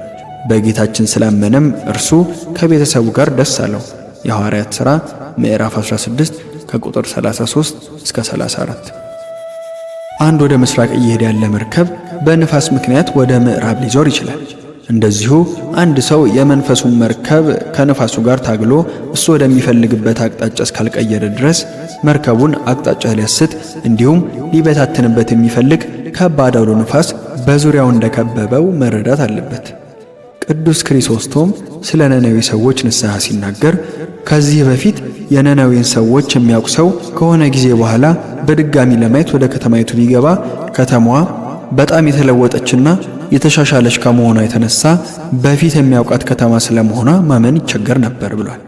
በጌታችን ስላመነም እርሱ ከቤተሰቡ ጋር ደስ አለው። የሐዋርያት ሥራ ምዕራፍ 16 ከቁጥር 33 እስከ 34። አንድ ወደ ምስራቅ እየሄደ ያለ መርከብ በንፋስ ምክንያት ወደ ምዕራብ ሊዞር ይችላል። እንደዚሁ አንድ ሰው የመንፈሱን መርከብ ከነፋሱ ጋር ታግሎ እሱ ወደሚፈልግበት አቅጣጫ እስካልቀየረ ድረስ መርከቡን አቅጣጫ ሊያስት እንዲሁም ሊበታትንበት የሚፈልግ ከባድ አውሎ ነፋስ በዙሪያው እንደከበበው መረዳት አለበት። ቅዱስ ክሪሶስቶም ስለ ነነዌ ሰዎች ንስሐ ሲናገር ከዚህ በፊት የነነዌን ሰዎች የሚያውቅ ሰው ከሆነ ጊዜ በኋላ በድጋሚ ለማየት ወደ ከተማይቱ ቢገባ ከተማዋ በጣም የተለወጠችና የተሻሻለች ከመሆኗ የተነሳ በፊት የሚያውቃት ከተማ ስለመሆኗ ማመን ይቸገር ነበር ብሏል።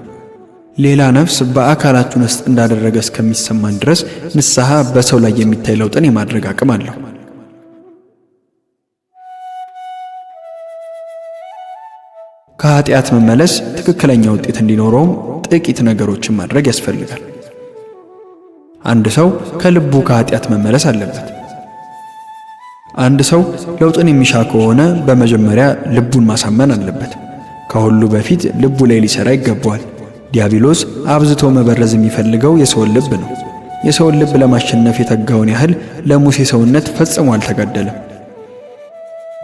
ሌላ ነፍስ በአካላችን ውስጥ እንዳደረገ እስከሚሰማን ድረስ ንስሐ በሰው ላይ የሚታይ ለውጥን የማድረግ አቅም አለው። ከኃጢአት መመለስ ትክክለኛ ውጤት እንዲኖረውም ጥቂት ነገሮችን ማድረግ ያስፈልጋል። አንድ ሰው ከልቡ ከኃጢአት መመለስ አለበት። አንድ ሰው ለውጥን የሚሻ ከሆነ በመጀመሪያ ልቡን ማሳመን አለበት። ከሁሉ በፊት ልቡ ላይ ሊሰራ ይገባዋል። ዲያብሎስ አብዝቶ መበረዝ የሚፈልገው የሰውን ልብ ነው። የሰውን ልብ ለማሸነፍ የተጋውን ያህል ለሙሴ ሰውነት ፈጽሞ አልተጋደለም።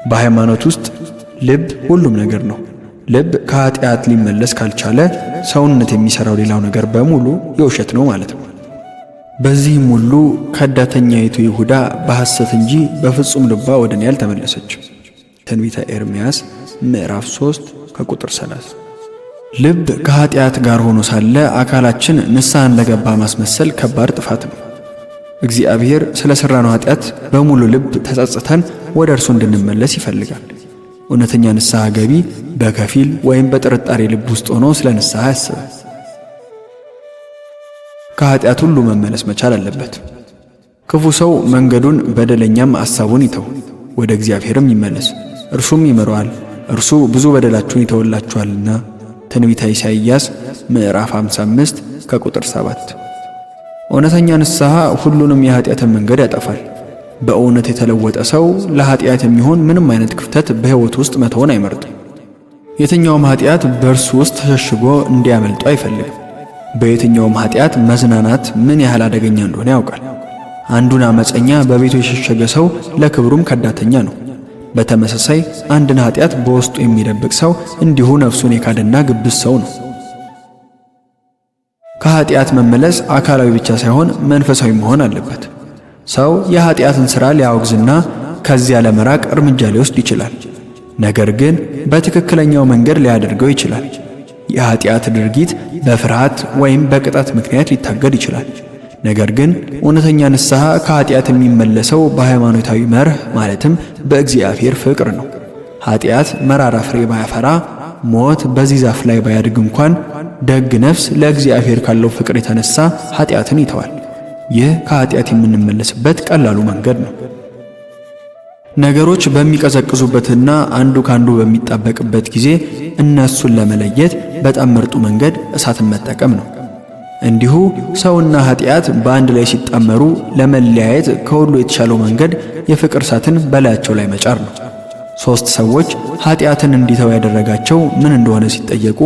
በሃይማኖት ውስጥ ልብ ሁሉም ነገር ነው። ልብ ከኃጢአት ሊመለስ ካልቻለ ሰውነት የሚሰራው ሌላው ነገር በሙሉ የውሸት ነው ማለት ነው። በዚህም ሁሉ ከዳተኛይቱ ይሁዳ በሐሰት እንጂ በፍጹም ልባ ወደ እኔ አልተመለሰችም። ትንቢተ ኤርምያስ ምዕራፍ 3 ከቁጥር 30። ልብ ከኃጢአት ጋር ሆኖ ሳለ አካላችን ንስሐ እንደገባ ማስመሰል ከባድ ጥፋት ነው። እግዚአብሔር ስለ ሠራነው ኃጢአት በሙሉ ልብ ተጸጽተን ወደ እርሱ እንድንመለስ ይፈልጋል። እውነተኛ ንስሐ ገቢ በከፊል ወይም በጥርጣሬ ልብ ውስጥ ሆኖ ስለ ንስሐ ያስባል። ከኃጢአት ሁሉ መመለስ መቻል አለበት። ክፉ ሰው መንገዱን በደለኛም ሐሳቡን ይተው፣ ወደ እግዚአብሔርም ይመለስ፣ እርሱም ይምረዋል፣ እርሱ ብዙ በደላችሁን ይተውላችኋልና። ትንቢተ ኢሳይያስ ምዕራፍ 55 ከቁጥር 7። እውነተኛ ንስሐ ሁሉንም የኃጢአትን መንገድ ያጠፋል። በእውነት የተለወጠ ሰው ለኃጢአት የሚሆን ምንም አይነት ክፍተት በሕይወት ውስጥ መተውን አይመርጥም። የትኛውም ኃጢአት በእርሱ ውስጥ ተሸሽጎ እንዲያመልጡ አይፈልግም። በየትኛውም ኃጢአት መዝናናት ምን ያህል አደገኛ እንደሆነ ያውቃል። አንዱን አመፀኛ በቤቱ የሸሸገ ሰው ለክብሩም ከዳተኛ ነው። በተመሳሳይ አንድን ኃጢአት በውስጡ የሚደብቅ ሰው እንዲሁ ነፍሱን የካደና ግብዝ ሰው ነው። ከኃጢአት መመለስ አካላዊ ብቻ ሳይሆን መንፈሳዊ መሆን አለበት። ሰው የኃጢአትን ሥራ ሊያወግዝና ከዚያ ለመራቅ እርምጃ ሊወስድ ይችላል። ነገር ግን በትክክለኛው መንገድ ሊያደርገው ይችላል። የኃጢአት ድርጊት በፍርሃት ወይም በቅጣት ምክንያት ሊታገድ ይችላል። ነገር ግን እውነተኛ ንስሐ ከኃጢአት የሚመለሰው በሃይማኖታዊ መርህ ማለትም በእግዚአብሔር ፍቅር ነው። ኃጢአት መራራ ፍሬ ባያፈራ፣ ሞት በዚህ ዛፍ ላይ ባያድግ እንኳን ደግ ነፍስ ለእግዚአብሔር ካለው ፍቅር የተነሳ ኃጢአትን ይተዋል። ይህ ከኃጢአት የምንመለስበት ቀላሉ መንገድ ነው። ነገሮች በሚቀዘቅዙበትና አንዱ ካንዱ በሚጣበቅበት ጊዜ እነሱን ለመለየት በጣም ምርጡ መንገድ እሳትን መጠቀም ነው። እንዲሁ ሰውና ኃጢአት በአንድ ላይ ሲጣመሩ ለመለያየት ከሁሉ የተሻለው መንገድ የፍቅር እሳትን በላያቸው ላይ መጫር ነው። 3 ሰዎች ኃጢአትን እንዲተው ያደረጋቸው ምን እንደሆነ ሲጠየቁ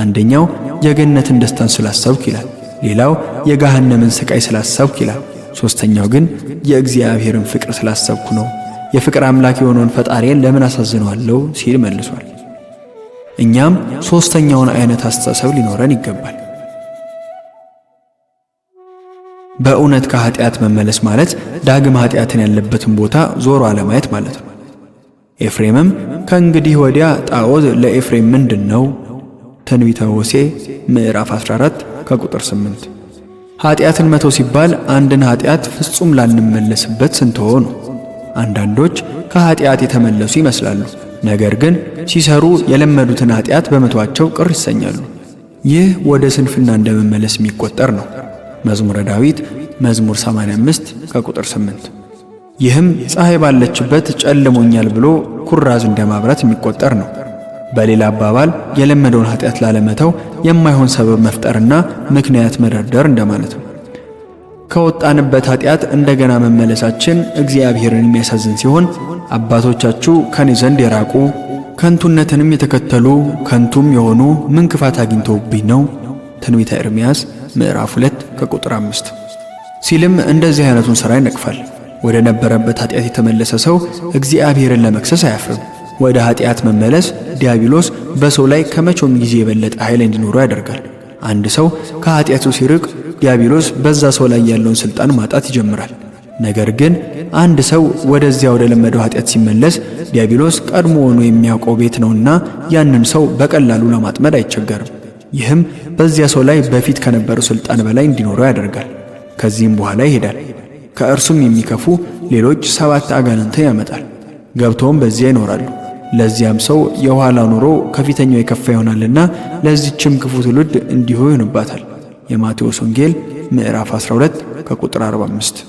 አንደኛው የገነትን ደስታን ስላሰብኩ ይላል። ሌላው የገሃነምን ስቃይ ስላሰብኩ ይላል። ሶስተኛው ግን የእግዚአብሔርን ፍቅር ስላሰብኩ ነው። የፍቅር አምላክ የሆነውን ፈጣሪን ለምን አሳዝነዋለሁ ሲል መልሷል። እኛም ሶስተኛውን አይነት አስተሳሰብ ሊኖረን ይገባል። በእውነት ከኃጢአት መመለስ ማለት ዳግም ኃጢአትን ያለበትን ቦታ ዞሮ አለማየት ማለት ነው። ኤፍሬምም ከእንግዲህ ወዲያ ጣዖት ለኤፍሬም ምንድነው? ትንቢተ ሆሴዕ ምዕራፍ 14 ከቁጥር 8። ኃጢአትን መተው ሲባል አንድን ኃጢአት ፍጹም ላንመለስበት ስንተው ነው። አንዳንዶች ከኃጢአት የተመለሱ ይመስላሉ፣ ነገር ግን ሲሰሩ የለመዱትን ኃጢአት በመተዋቸው ቅር ይሰኛሉ። ይህ ወደ ስንፍና እንደመመለስ የሚቆጠር ነው። መዝሙረ ዳዊት መዝሙር 85 ከቁጥር 8። ይህም ፀሐይ ባለችበት ጨልሞኛል ብሎ ኩራዝ እንደማብራት የሚቆጠር ነው። በሌላ አባባል የለመደውን ኃጢአት ላለመተው የማይሆን ሰበብ መፍጠርና ምክንያት መደርደር እንደማለት ነው። ከወጣንበት ኃጢአት እንደገና መመለሳችን እግዚአብሔርን የሚያሳዝን ሲሆን አባቶቻችሁ ከኔ ዘንድ የራቁ ከንቱነትንም የተከተሉ ከንቱም የሆኑ ምን ክፋት አግኝተውብኝ ነው? ትንቢተ ኤርምያስ ምዕራፍ 2 ከቁጥር 5 ሲልም እንደዚህ አይነቱን ሥራ ይነቅፋል። ወደ ነበረበት ኃጢአት የተመለሰ ሰው እግዚአብሔርን ለመክሰስ አያፍርም። ወደ ኃጢአት መመለስ ዲያብሎስ በሰው ላይ ከመቼውም ጊዜ የበለጠ ኃይል እንዲኖረው ያደርጋል። አንድ ሰው ከኃጢአቱ ሲርቅ ዲያብሎስ በዛ ሰው ላይ ያለውን ሥልጣን ማጣት ይጀምራል። ነገር ግን አንድ ሰው ወደዚያ ወደ ለመደው ኃጢአት ሲመለስ ዲያብሎስ ቀድሞውኑ የሚያውቀው ቤት ነውና ያንን ሰው በቀላሉ ለማጥመድ አይቸገርም። ይህም በዚያ ሰው ላይ በፊት ከነበረው ሥልጣን በላይ እንዲኖረው ያደርጋል። ከዚህም በኋላ ይሄዳል። ከእርሱም የሚከፉ ሌሎች 7 አጋንንትን ያመጣል። ገብተውም በዚያ ይኖራሉ። ለዚያም ሰው የኋላ ኑሮ ከፊተኛው የከፋ ይሆናልና ለዚህችም ክፉ ትውልድ እንዲሁ ይሆንባታል። የማቴዎስ ወንጌል ምዕራፍ 12 ከቁጥር 45።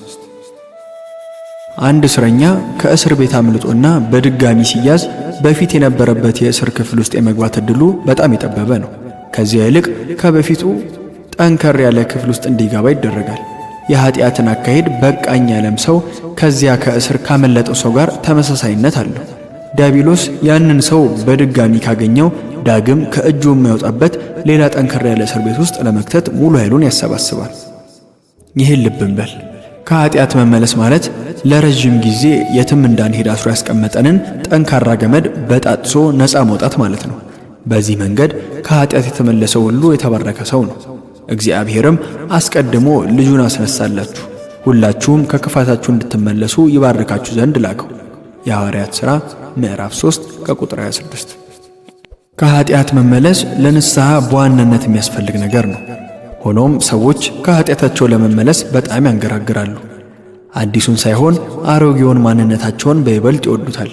አንድ እስረኛ ከእስር ቤት አምልጦና በድጋሚ ሲያዝ በፊት የነበረበት የእስር ክፍል ውስጥ የመግባት ዕድሉ በጣም የጠበበ ነው። ከዚያ ይልቅ ከበፊቱ ጠንከር ያለ ክፍል ውስጥ እንዲገባ ይደረጋል። የኃጢአትን አካሄድ በቃኝ ያለም ሰው ከዚያ ከእስር ካመለጠው ሰው ጋር ተመሳሳይነት አለው። ዲያብሎስ ያንን ሰው በድጋሚ ካገኘው ዳግም ከእጁ የማይወጣበት ሌላ ጠንከር ያለ እስር ቤት ውስጥ ለመክተት ሙሉ ኃይሉን ያሰባስባል። ይህን ልብ እንበል። ከኃጢአት መመለስ ማለት ለረጅም ጊዜ የትም እንዳንሄድ አስሮ ያስቀመጠንን ጠንካራ ገመድ በጣጥሶ ነፃ መውጣት ማለት ነው። በዚህ መንገድ ከኃጢአት የተመለሰው ሁሉ የተባረከ ሰው ነው። እግዚአብሔርም አስቀድሞ ልጁን አስነሳላችሁ፣ ሁላችሁም ከክፋታችሁ እንድትመለሱ ይባርካችሁ ዘንድ ላከው። የሐዋርያት ሥራ ምዕራፍ 3 ከቁጥር 26። ከኃጢአት መመለስ ለንስሐ በዋናነት የሚያስፈልግ ነገር ነው። ሆኖም ሰዎች ከኃጢአታቸው ለመመለስ በጣም ያንገራግራሉ። አዲሱን ሳይሆን አሮጌውን ማንነታቸውን በይበልጥ ይወዱታል።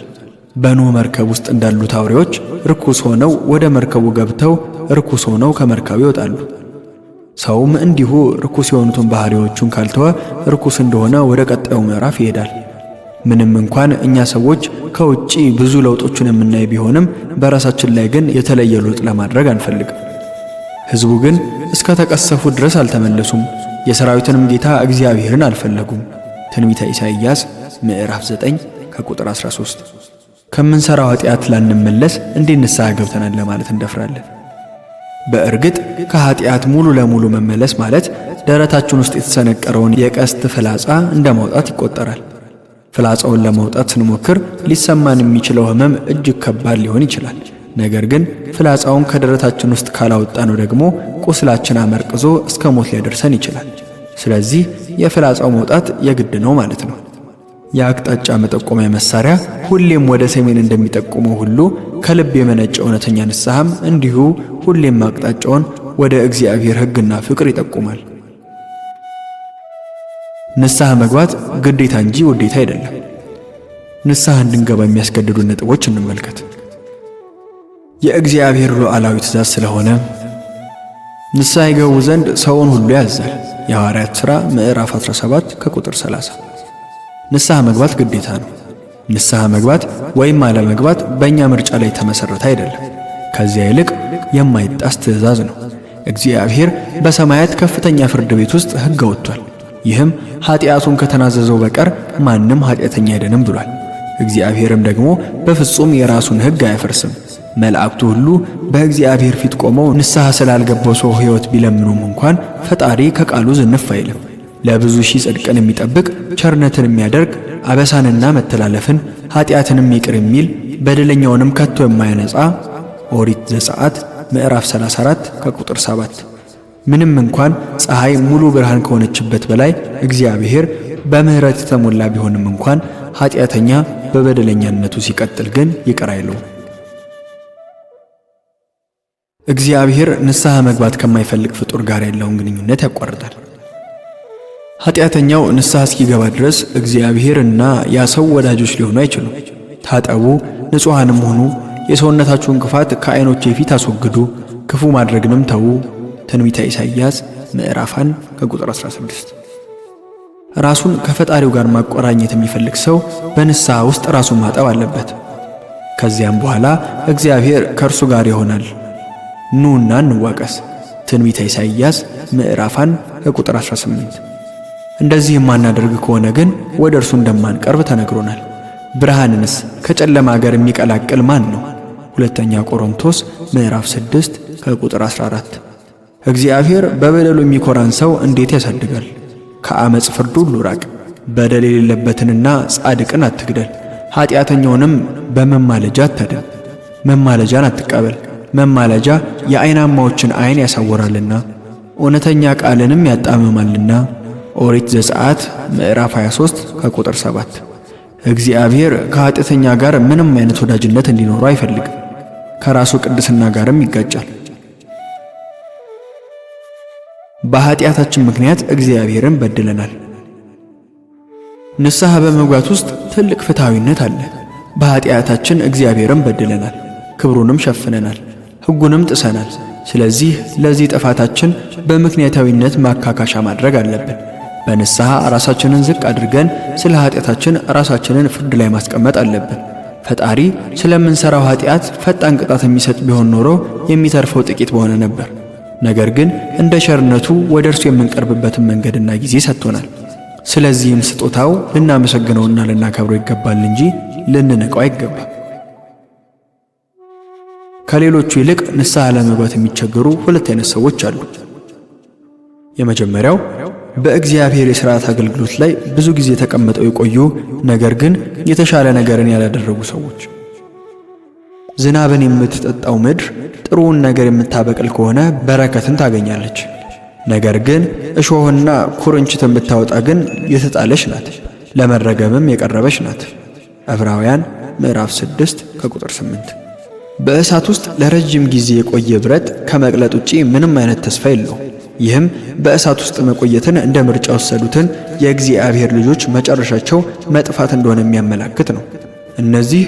በኖህ መርከብ ውስጥ እንዳሉት አውሬዎች ርኩስ ሆነው ወደ መርከቡ ገብተው ርኩስ ሆነው ከመርከቡ ይወጣሉ። ሰውም እንዲሁ ርኩስ የሆኑትን ባህሪዎቹን ካልተወ ርኩስ እንደሆነ ወደ ቀጣዩ ምዕራፍ ይሄዳል። ምንም እንኳን እኛ ሰዎች ከውጪ ብዙ ለውጦችን የምናይ ቢሆንም በራሳችን ላይ ግን የተለየ ለውጥ ለማድረግ አንፈልግም። ሕዝቡ ግን እስከ ተቀሰፉ ድረስ አልተመለሱም፣ የሰራዊትንም ጌታ እግዚአብሔርን አልፈለጉም። ትንቢተ ኢሳይያስ ምዕራፍ 9 ከቁጥር 13። ከምንሰራው ኃጢአት ላንመለስ እንዴት ንስሐ ገብተናል ለማለት እንደፍራለን? በእርግጥ ከኃጢአት ሙሉ ለሙሉ መመለስ ማለት ደረታችን ውስጥ የተሰነቀረውን የቀስት ፍላጻ እንደማውጣት ይቆጠራል። ፍላጻውን ለማውጣት ስንሞክር ሊሰማን የሚችለው ሕመም እጅግ ከባድ ሊሆን ይችላል። ነገር ግን ፍላጻውን ከደረታችን ውስጥ ካላወጣነው ደግሞ ቁስላችን አመርቅዞ እስከ ሞት ሊያደርሰን ይችላል። ስለዚህ የፍላጻው መውጣት የግድ ነው ማለት ነው። የአቅጣጫ መጠቆሚያ መሳሪያ ሁሌም ወደ ሰሜን እንደሚጠቁመው ሁሉ ከልብ የመነጨ እውነተኛ ንስሐም እንዲሁ ሁሌም አቅጣጫውን ወደ እግዚአብሔር ሕግና ፍቅር ይጠቁማል። ንስሐ መግባት ግዴታ እንጂ ውዴታ አይደለም። ንስሐ እንድንገባ የሚያስገድዱ ነጥቦች እንመልከት። የእግዚአብሔር ሉዓላዊ ትእዛዝ ስለሆነ ንስሐ ይገቡ ዘንድ ሰውን ሁሉ ያዛል። የሐዋርያት ሥራ ምዕራፍ 17 ከቁጥር 30። ንስሐ መግባት ግዴታ ነው። ንስሐ መግባት ወይም አለመግባት በእኛ ምርጫ ላይ የተመሠረተ አይደለም። ከዚያ ይልቅ የማይጣስ ትእዛዝ ነው። እግዚአብሔር በሰማያት ከፍተኛ ፍርድ ቤት ውስጥ ሕግ አውጥቷል። ይህም ኃጢአቱን ከተናዘዘው በቀር ማንም ኃጢአተኛ አይደንም ብሏል። እግዚአብሔርም ደግሞ በፍጹም የራሱን ሕግ አያፈርስም። መላእክቱ ሁሉ በእግዚአብሔር ፊት ቆመው ንስሐ ስላልገባው ሰው ሕይወት ቢለምኑም እንኳን ፈጣሪ ከቃሉ ዝንፍ አይልም። ለብዙ ሺህ ጽድቅን የሚጠብቅ ቸርነትን የሚያደርግ አበሳንና መተላለፍን ኃጢአትንም ይቅር የሚል በደለኛውንም ከቶ የማያነጻ ኦሪት ዘጸአት ምዕራፍ 34 ከቁጥር 7። ምንም እንኳን ፀሐይ ሙሉ ብርሃን ከሆነችበት በላይ እግዚአብሔር በምሕረት የተሞላ ቢሆንም እንኳን ኃጢአተኛ በበደለኛነቱ ሲቀጥል ግን ይቅር አይለውም። እግዚአብሔር ንስሐ መግባት ከማይፈልግ ፍጡር ጋር ያለውን ግንኙነት ያቋርጣል። ኃጢአተኛው ንስሐ እስኪገባ ድረስ እግዚአብሔርና ያ ሰው ወዳጆች ሊሆኑ አይችሉም። ታጠቡ፣ ንጹሐንም ሁኑ፣ የሰውነታችሁን ክፋት ከዓይኖቼ ፊት አስወግዱ፣ ክፉ ማድረግንም ተዉ። ትንቢተ ኢሳይያስ ምዕራፍ 1 ከቁጥር 16። ራሱን ከፈጣሪው ጋር ማቆራኘት የሚፈልግ ሰው በንስሐ ውስጥ ራሱን ማጠብ አለበት። ከዚያም በኋላ እግዚአብሔር ከእርሱ ጋር ይሆናል። ኑና እንዋቀስ። ትንቢተ ኢሳይያስ ምዕራፍ 1 ከቁጥር 18። እንደዚህ የማናደርግ ከሆነ ግን ወደ እርሱ እንደማንቀርብ ተነግሮናል። ብርሃንንስ ከጨለማ ጋር የሚቀላቅል ማን ነው? ሁለተኛ ቆሮንቶስ ምዕራፍ 6 ከቁጥር 14። እግዚአብሔር በበደሉ የሚኮራን ሰው እንዴት ያሳድጋል? ከአመፅ ፍርድ ሁሉ ራቅ። በደል የሌለበትንና ጻድቅን አትግደል። ኃጢአተኛውንም በመማለጃ አታድን። መማለጃን አትቀበል። መማለጃ የዓይናማዎችን ዓይን ያሳወራልና እውነተኛ ቃልንም ያጣምማልና። ኦሪት ዘጸአት ምዕራፍ 23 ከቁጥር 7። እግዚአብሔር ከኃጢአተኛ ጋር ምንም አይነት ወዳጅነት እንዲኖረው አይፈልግም። ከራሱ ቅድስና ጋርም ይጋጫል። በኃጢአታችን ምክንያት እግዚአብሔርን በድለናል። ንስሐ በመግባት ውስጥ ትልቅ ፍትሐዊነት አለ። በኃጢአታችን እግዚአብሔርን በድለናል፣ ክብሩንም ሸፍነናል፣ ሕጉንም ጥሰናል። ስለዚህ ለዚህ ጥፋታችን በምክንያታዊነት ማካካሻ ማድረግ አለብን። በንስሐ ራሳችንን ዝቅ አድርገን ስለ ኃጢአታችን ራሳችንን ፍርድ ላይ ማስቀመጥ አለብን። ፈጣሪ ስለምንሰራው ኃጢአት ፈጣን ቅጣት የሚሰጥ ቢሆን ኖሮ የሚተርፈው ጥቂት በሆነ ነበር። ነገር ግን እንደ ቸርነቱ ወደ እርሱ የምንቀርብበትን መንገድና ጊዜ ሰጥቶናል። ስለዚህም ስጦታው ልናመሰግነውና ልናከብረው ይገባል እንጂ ልንንቀው አይገባም። ከሌሎቹ ይልቅ ንስሐ ለመግባት የሚቸገሩ ሁለት አይነት ሰዎች አሉ። የመጀመሪያው በእግዚአብሔር የሥርዓት አገልግሎት ላይ ብዙ ጊዜ ተቀምጠው የቆዩ ነገር ግን የተሻለ ነገርን ያላደረጉ ሰዎች። ዝናብን የምትጠጣው ምድር ጥሩውን ነገር የምታበቅል ከሆነ በረከትን ታገኛለች። ነገር ግን እሾህና ኩርንችትን ብታወጣ ግን የተጣለች ናት፣ ለመረገምም የቀረበች ናት። ዕብራውያን ምዕራፍ 6 ከቁጥር 8። በእሳት ውስጥ ለረጅም ጊዜ የቆየ ብረት ከመቅለጥ ውጪ ምንም አይነት ተስፋ የለውም። ይህም በእሳት ውስጥ መቆየትን እንደ ምርጫ ወሰዱትን የእግዚአብሔር ልጆች መጨረሻቸው መጥፋት እንደሆነ የሚያመላክት ነው። እነዚህ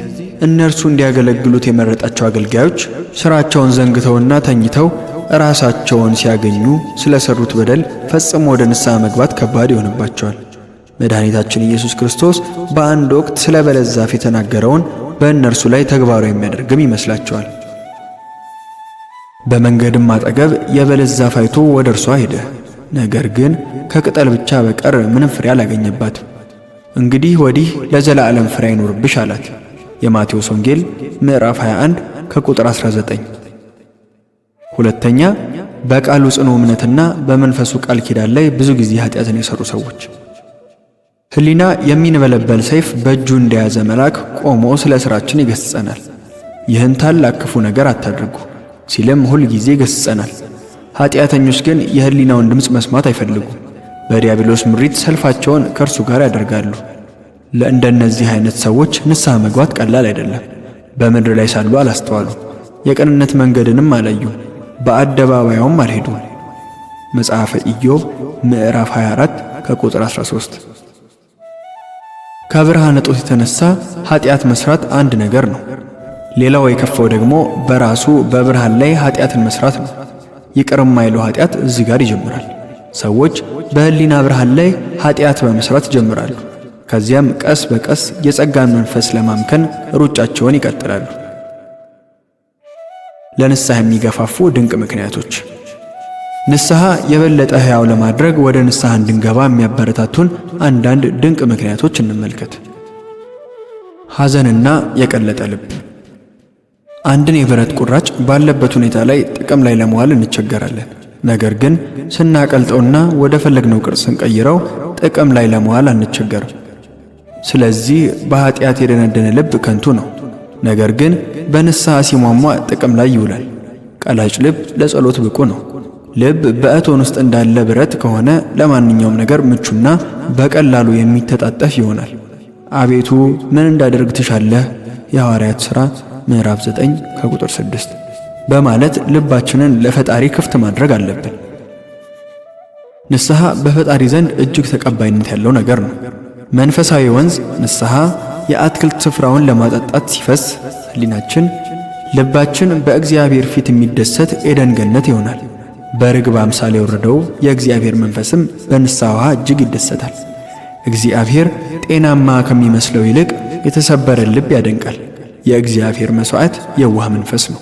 እነርሱ እንዲያገለግሉት የመረጣቸው አገልጋዮች ሥራቸውን ዘንግተውና ተኝተው ራሳቸውን ሲያገኙ ስለሰሩት በደል ፈጽሞ ወደ ንስሐ መግባት ከባድ ይሆንባቸዋል። መድኃኒታችን ኢየሱስ ክርስቶስ በአንድ ወቅት ስለ በለስ ዛፍ የተናገረውን በእነርሱ ላይ ተግባራዊ የሚያደርግም ይመስላቸዋል። በመንገድም አጠገብ የበለስ ዛፍ አይቶ ወደ እርሷ ሄደ፣ ነገር ግን ከቅጠል ብቻ በቀር ምንም ፍሬ አላገኘባትም። እንግዲህ ወዲህ ለዘላለም ፍሬ አይኖርብሽ አላት። የማቴዎስ ወንጌል ምዕራፍ 21 ከቁጥር 19። ሁለተኛ፣ በቃሉ ጽኑ እምነትና በመንፈሱ ቃል ኪዳን ላይ ብዙ ጊዜ ኃጢአትን የሰሩ ሰዎች። ሕሊና የሚንበለበል ሰይፍ በእጁ እንደያዘ መልአክ ቆሞ ስለ ሥራችን ይገሥጸናል። ይህን ታላቅ ክፉ ነገር አታድርጉ ሲልም ሁል ጊዜ ይገሥጸናል። ኃጢአተኞች ግን የሕሊናውን ድምፅ መስማት አይፈልጉም። በዲያብሎስ ምሪት ሰልፋቸውን ከእርሱ ጋር ያደርጋሉ። ለእንደነዚህ አይነት ሰዎች ንስሐ መግባት ቀላል አይደለም። በምድር ላይ ሳሉ አላስተዋሉ፣ የቅንነት መንገድንም አላዩም፣ በአደባባዩም አልሄዱም። መጽሐፈ ኢዮብ ምዕራፍ 24 ከቁጥር 13። ከብርሃን እጦት የተነሳ ኃጢአት መስራት አንድ ነገር ነው። ሌላው የከፋው ደግሞ በራሱ በብርሃን ላይ ኃጢአትን መስራት ነው። ይቅር የማይለው ኃጢአት እዚህ ጋር ይጀምራል። ሰዎች በሕሊና ብርሃን ላይ ኃጢአት በመስራት ይጀምራሉ። ከዚያም ቀስ በቀስ የጸጋን መንፈስ ለማምከን ሩጫቸውን ይቀጥላሉ። ለንስሐ የሚገፋፉ ድንቅ ምክንያቶች። ንስሐ የበለጠ ሕያው ለማድረግ ወደ ንስሐ እንድንገባ የሚያበረታቱን አንዳንድ ድንቅ ምክንያቶች እንመልከት። ሐዘንና የቀለጠ ልብ። አንድን የብረት ቁራጭ ባለበት ሁኔታ ላይ ጥቅም ላይ ለመዋል እንቸገራለን። ነገር ግን ስናቀልጠውና ወደ ፈለግነው ቅርጽ ስንቀይረው ጥቅም ላይ ለመዋል አንቸገርም። ስለዚህ በኃጢአት የደነደነ ልብ ከንቱ ነው። ነገር ግን በንስሐ ሲሟሟ ጥቅም ላይ ይውላል። ቀላጭ ልብ ለጸሎት ብቁ ነው። ልብ በእቶን ውስጥ እንዳለ ብረት ከሆነ ለማንኛውም ነገር ምቹና በቀላሉ የሚተጣጠፍ ይሆናል። አቤቱ ምን እንዳደርግ ትሻለህ? የሐዋርያት ሥራ ምዕራፍ 9 ከቁጥር 6 በማለት ልባችንን ለፈጣሪ ክፍት ማድረግ አለብን። ንስሐ በፈጣሪ ዘንድ እጅግ ተቀባይነት ያለው ነገር ነው። መንፈሳዊ ወንዝ ንስሐ የአትክልት ስፍራውን ለማጠጣት ሲፈስ ሕሊናችን፣ ልባችን በእግዚአብሔር ፊት የሚደሰት ኤደን ገነት ይሆናል። በርግብ አምሳል የወረደው የእግዚአብሔር መንፈስም በንስሐ ውሃ እጅግ ይደሰታል። እግዚአብሔር ጤናማ ከሚመስለው ይልቅ የተሰበረ ልብ ያደንቃል። የእግዚአብሔር መሥዋዕት የዋህ መንፈስ ነው።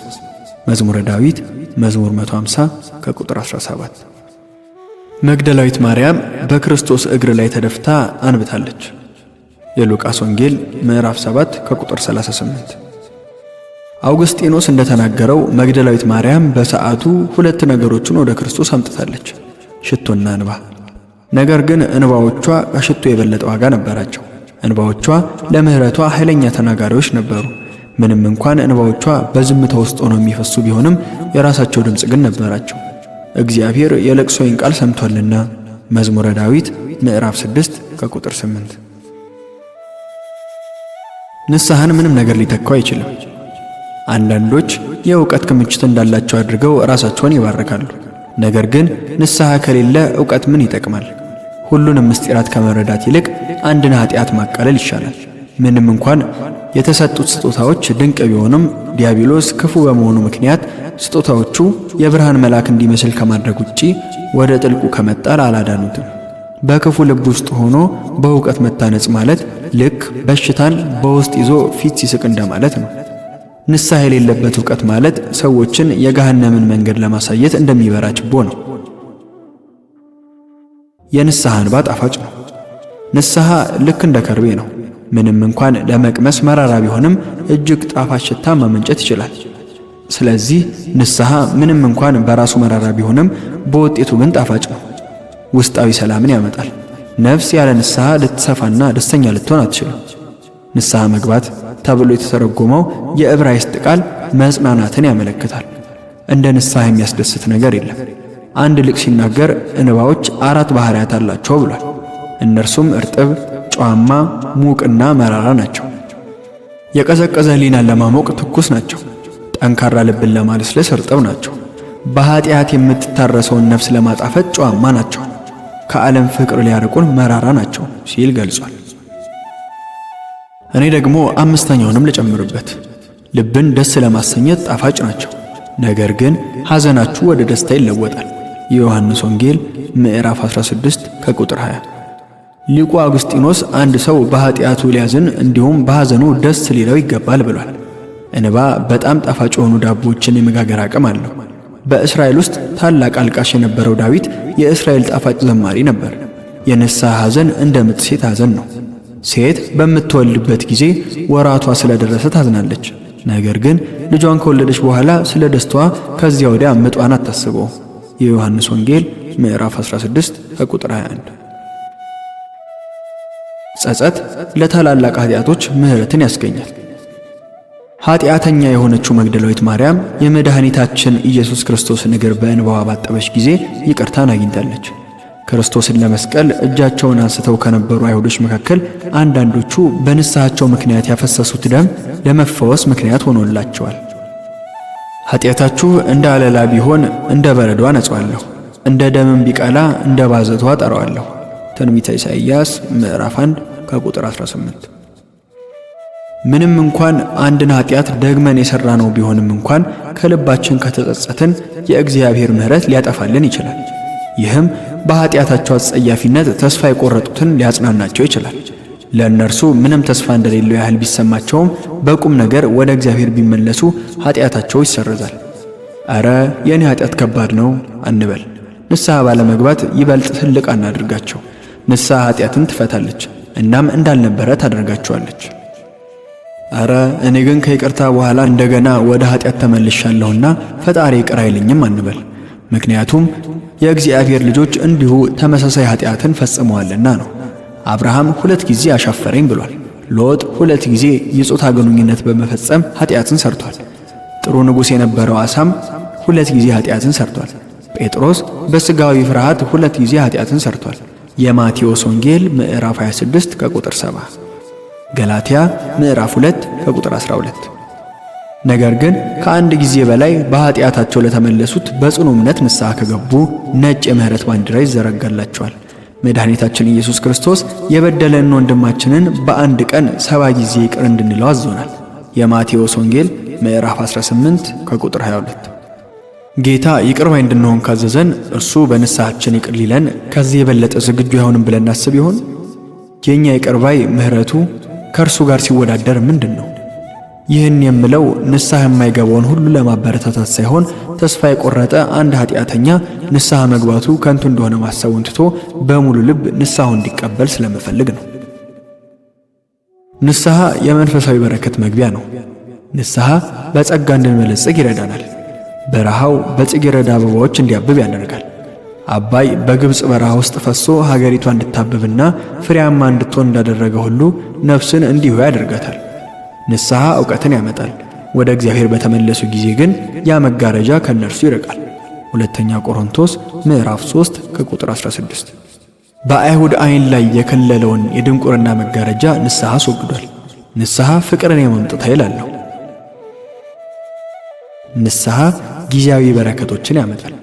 መዝሙረ ዳዊት መዝሙር 150 ከቁጥር 17። መግደላዊት ማርያም በክርስቶስ እግር ላይ ተደፍታ አንብታለች። የሉቃስ ወንጌል ምዕራፍ 7 ከቁጥር 38። አውግስጢኖስ እንደተናገረው መግደላዊት ማርያም በሰዓቱ ሁለት ነገሮችን ወደ ክርስቶስ አምጥታለች፣ ሽቶና እንባ። ነገር ግን እንባዎቿ ከሽቶ የበለጠ ዋጋ ነበራቸው። እንባዎቿ ለምህረቷ ኃይለኛ ተናጋሪዎች ነበሩ። ምንም እንኳን እንባዎቿ በዝምታ ውስጥ ሆነው የሚፈሱ ቢሆንም የራሳቸው ድምፅ ግን ነበራቸው። እግዚአብሔር የለቅሶዬን ቃል ሰምቷልና። መዝሙረ ዳዊት ምዕራፍ 6 ከቁጥር 8። ንስሐን ምንም ነገር ሊተካው አይችልም። አንዳንዶች የእውቀት ክምችት እንዳላቸው አድርገው ራሳቸውን ይባርካሉ። ነገር ግን ንስሐ ከሌለ እውቀት ምን ይጠቅማል? ሁሉንም ምስጢራት ከመረዳት ይልቅ አንድን ኃጢአት ማቃለል ይሻላል። ምንም እንኳን የተሰጡት ስጦታዎች ድንቅ ቢሆንም ዲያብሎስ ክፉ በመሆኑ ምክንያት ስጦታዎቹ የብርሃን መልአክ እንዲመስል ከማድረግ ውጪ ወደ ጥልቁ ከመጣል አላዳኑትም። በክፉ ልብ ውስጥ ሆኖ በእውቀት መታነጽ ማለት ልክ በሽታን በውስጥ ይዞ ፊት ሲስቅ እንደማለት ነው። ንስሐ የሌለበት እውቀት ማለት ሰዎችን የገሃነምን መንገድ ለማሳየት እንደሚበራ ችቦ ነው። የንስሐ እንባ ጣፋጭ ነው። ንስሐ ልክ እንደ ከርቤ ነው። ምንም እንኳን ለመቅመስ መራራ ቢሆንም እጅግ ጣፋጭ ሽታ ማመንጨት ይችላል። ስለዚህ ንስሐ ምንም እንኳን በራሱ መራራ ቢሆንም በውጤቱ ግን ጣፋጭ ነው። ውስጣዊ ሰላምን ያመጣል። ነፍስ ያለ ንስሐ ልትሰፋና ደስተኛ ልትሆን አትችልም። ንስሐ መግባት ተብሎ የተተረጎመው የዕብራይስጥ ቃል መጽናናትን ያመለክታል። እንደ ንስሐ የሚያስደስት ነገር የለም። አንድ ሊቅ ሲናገር እንባዎች 4 ባህሪያት አላቸው ብሏል። እነርሱም እርጥብ፣ ጨዋማ፣ ሙቅና መራራ ናቸው። የቀዘቀዘ ሕሊናን ለማሞቅ ትኩስ ናቸው። ጠንካራ ልብን ለማለስለስ እርጥብ ናቸው። በኃጢአት የምትታረሰውን ነፍስ ለማጣፈጥ ጨዋማ ናቸው። ከዓለም ፍቅር ሊያርቁን መራራ ናቸው ሲል ገልጿል። እኔ ደግሞ አምስተኛውንም ልጨምርበት። ልብን ደስ ለማሰኘት ጣፋጭ ናቸው፣ ነገር ግን ሐዘናችሁ ወደ ደስታ ይለወጣል። የዮሐንስ ወንጌል ምዕራፍ 16 ከቁጥር 20። ሊቁ አጉስጢኖስ አንድ ሰው በኃጢአቱ ሊያዝን እንዲሁም በሐዘኑ ደስ ሊለው ይገባል ብሏል። እንባ በጣም ጣፋጭ የሆኑ ዳቦዎችን የመጋገር አቅም አለው። በእስራኤል ውስጥ ታላቅ አልቃሽ የነበረው ዳዊት የእስራኤል ጣፋጭ ዘማሪ ነበር። የንስሐ ሐዘን እንደ ምጥ ሴት ሐዘን ነው። ሴት በምትወልድበት ጊዜ ወራቷ ስለደረሰ ታዝናለች። ነገር ግን ልጇን ከወለደች በኋላ ስለ ደስታዋ ከዚያ ወዲያ ምጧን አታስበው። የዮሐንስ ወንጌል ምዕራፍ 16 ከቁጥር 21። ጸጸት ለታላላቅ ኃጢአቶች ምሕረትን ያስገኛል። ኃጢአተኛ የሆነችው መግደላዊት ማርያም የመድኃኒታችን ኢየሱስ ክርስቶስን እግር በእንባዋ ባጠበች ጊዜ ይቅርታን አግኝታለች። ክርስቶስን ለመስቀል እጃቸውን አንስተው ከነበሩ አይሁዶች መካከል አንዳንዶቹ በንስሐቸው ምክንያት ያፈሰሱት ደም ለመፈወስ ምክንያት ሆኖላቸዋል። ኃጢአታችሁ እንደ አለላ ቢሆን እንደ በረዶ አነጻዋለሁ፣ እንደ ደምም ቢቀላ እንደ ባዘቷ አጠራዋለሁ። ትንቢተ ኢሳይያስ ምዕራፍ 1 ከቁጥር 18። ምንም እንኳን አንድን ኃጢአት ደግመን የሠራነው ቢሆንም እንኳን ከልባችን ከተጸጸትን የእግዚአብሔር ምሕረት ሊያጠፋልን ይችላል። ይህም በኃጢአታቸው አጸያፊነት ተስፋ የቆረጡትን ሊያጽናናቸው ይችላል። ለእነርሱ ምንም ተስፋ እንደሌለው ያህል ቢሰማቸውም በቁም ነገር ወደ እግዚአብሔር ቢመለሱ ኃጢአታቸው ይሰረዛል። አረ የኔ ኃጢአት ከባድ ነው አንበል። ንስሐ ባለመግባት ይበልጥ ትልቅ አናድርጋቸው። ንስሐ ኃጢአትን ትፈታለች፣ እናም እንዳልነበረ ታደርጋቸዋለች። አረ እኔ ግን ከይቅርታ በኋላ እንደገና ወደ ኃጢአት ተመልሻለሁና ፈጣሪ ይቅር አይለኝም አንበል። ምክንያቱም የእግዚአብሔር ልጆች እንዲሁ ተመሳሳይ ኃጢአትን ፈጽመዋልና ነው። አብርሃም 2 ጊዜ አሻፈረኝ ብሏል። ሎጥ 2 ጊዜ የጾታ ግንኙነት በመፈጸም ኃጢአትን ሰርቷል። ጥሩ ንጉሥ የነበረው አሳም 2 ጊዜ ኃጢአትን ሰርቷል። ጴጥሮስ በሥጋዊ ፍርሃት 2 ጊዜ ኃጢአትን ሰርቷል። የማቴዎስ ወንጌል ምዕራፍ 26 ከቁጥር 7፣ ገላትያ ምዕራፍ 2 ከቁጥር 12። ነገር ግን ከአንድ ጊዜ በላይ በኃጢአታቸው ለተመለሱት በጽኑ እምነት ንስሐ ከገቡ ነጭ የምህረት ባንዲራ ይዘረጋላቸዋል። መድኃኒታችን ኢየሱስ ክርስቶስ የበደለን ወንድማችንን በአንድ ቀን 70 ጊዜ ይቅር እንድንለው አዞናል። የማቴዎስ ወንጌል ምዕራፍ 18 ከቁጥር 22። ጌታ ይቅር ባይ እንድንሆን ካዘዘን እርሱ በንስሐችን ይቅር ሊለን ከዚህ የበለጠ ዝግጁ አይሆንም ብለን እናስብ ይሆን? የኛ ይቅር ባይ ምህረቱ ከእርሱ ጋር ሲወዳደር ምንድን ነው? ይህን የምለው ንስሐ የማይገባውን ሁሉ ለማበረታታት ሳይሆን ተስፋ የቆረጠ አንድ ኃጢአተኛ ንስሐ መግባቱ ከንቱ እንደሆነ ማሰቡን ትቶ በሙሉ ልብ ንስሐውን እንዲቀበል ስለምፈልግ ነው። ንስሐ የመንፈሳዊ በረከት መግቢያ ነው። ንስሐ በጸጋ እንድንበለጽግ ይረዳናል። በረሃው በጽጌረዳ አበባዎች እንዲያብብ ያደርጋል። አባይ በግብፅ በረሃ ውስጥ ፈሶ ሀገሪቷ እንድታብብና ፍሬያማ እንድትሆን እንዳደረገ ሁሉ ነፍስን እንዲሁ ያደርጋታል። ንስሐ ዕውቀትን ያመጣል። ወደ እግዚአብሔር በተመለሱ ጊዜ ግን ያ መጋረጃ ከነርሱ ይርቃል። ሁለተኛ ቆሮንቶስ ምዕራፍ 3 ከቁጥር 16። በአይሁድ ዓይን ላይ የከለለውን የድንቁርና መጋረጃ ንስሐ አስወግዷል። ንስሐ ፍቅርን የማምጣት ኃይል አለው። ንስሐ ጊዜያዊ በረከቶችን ያመጣል።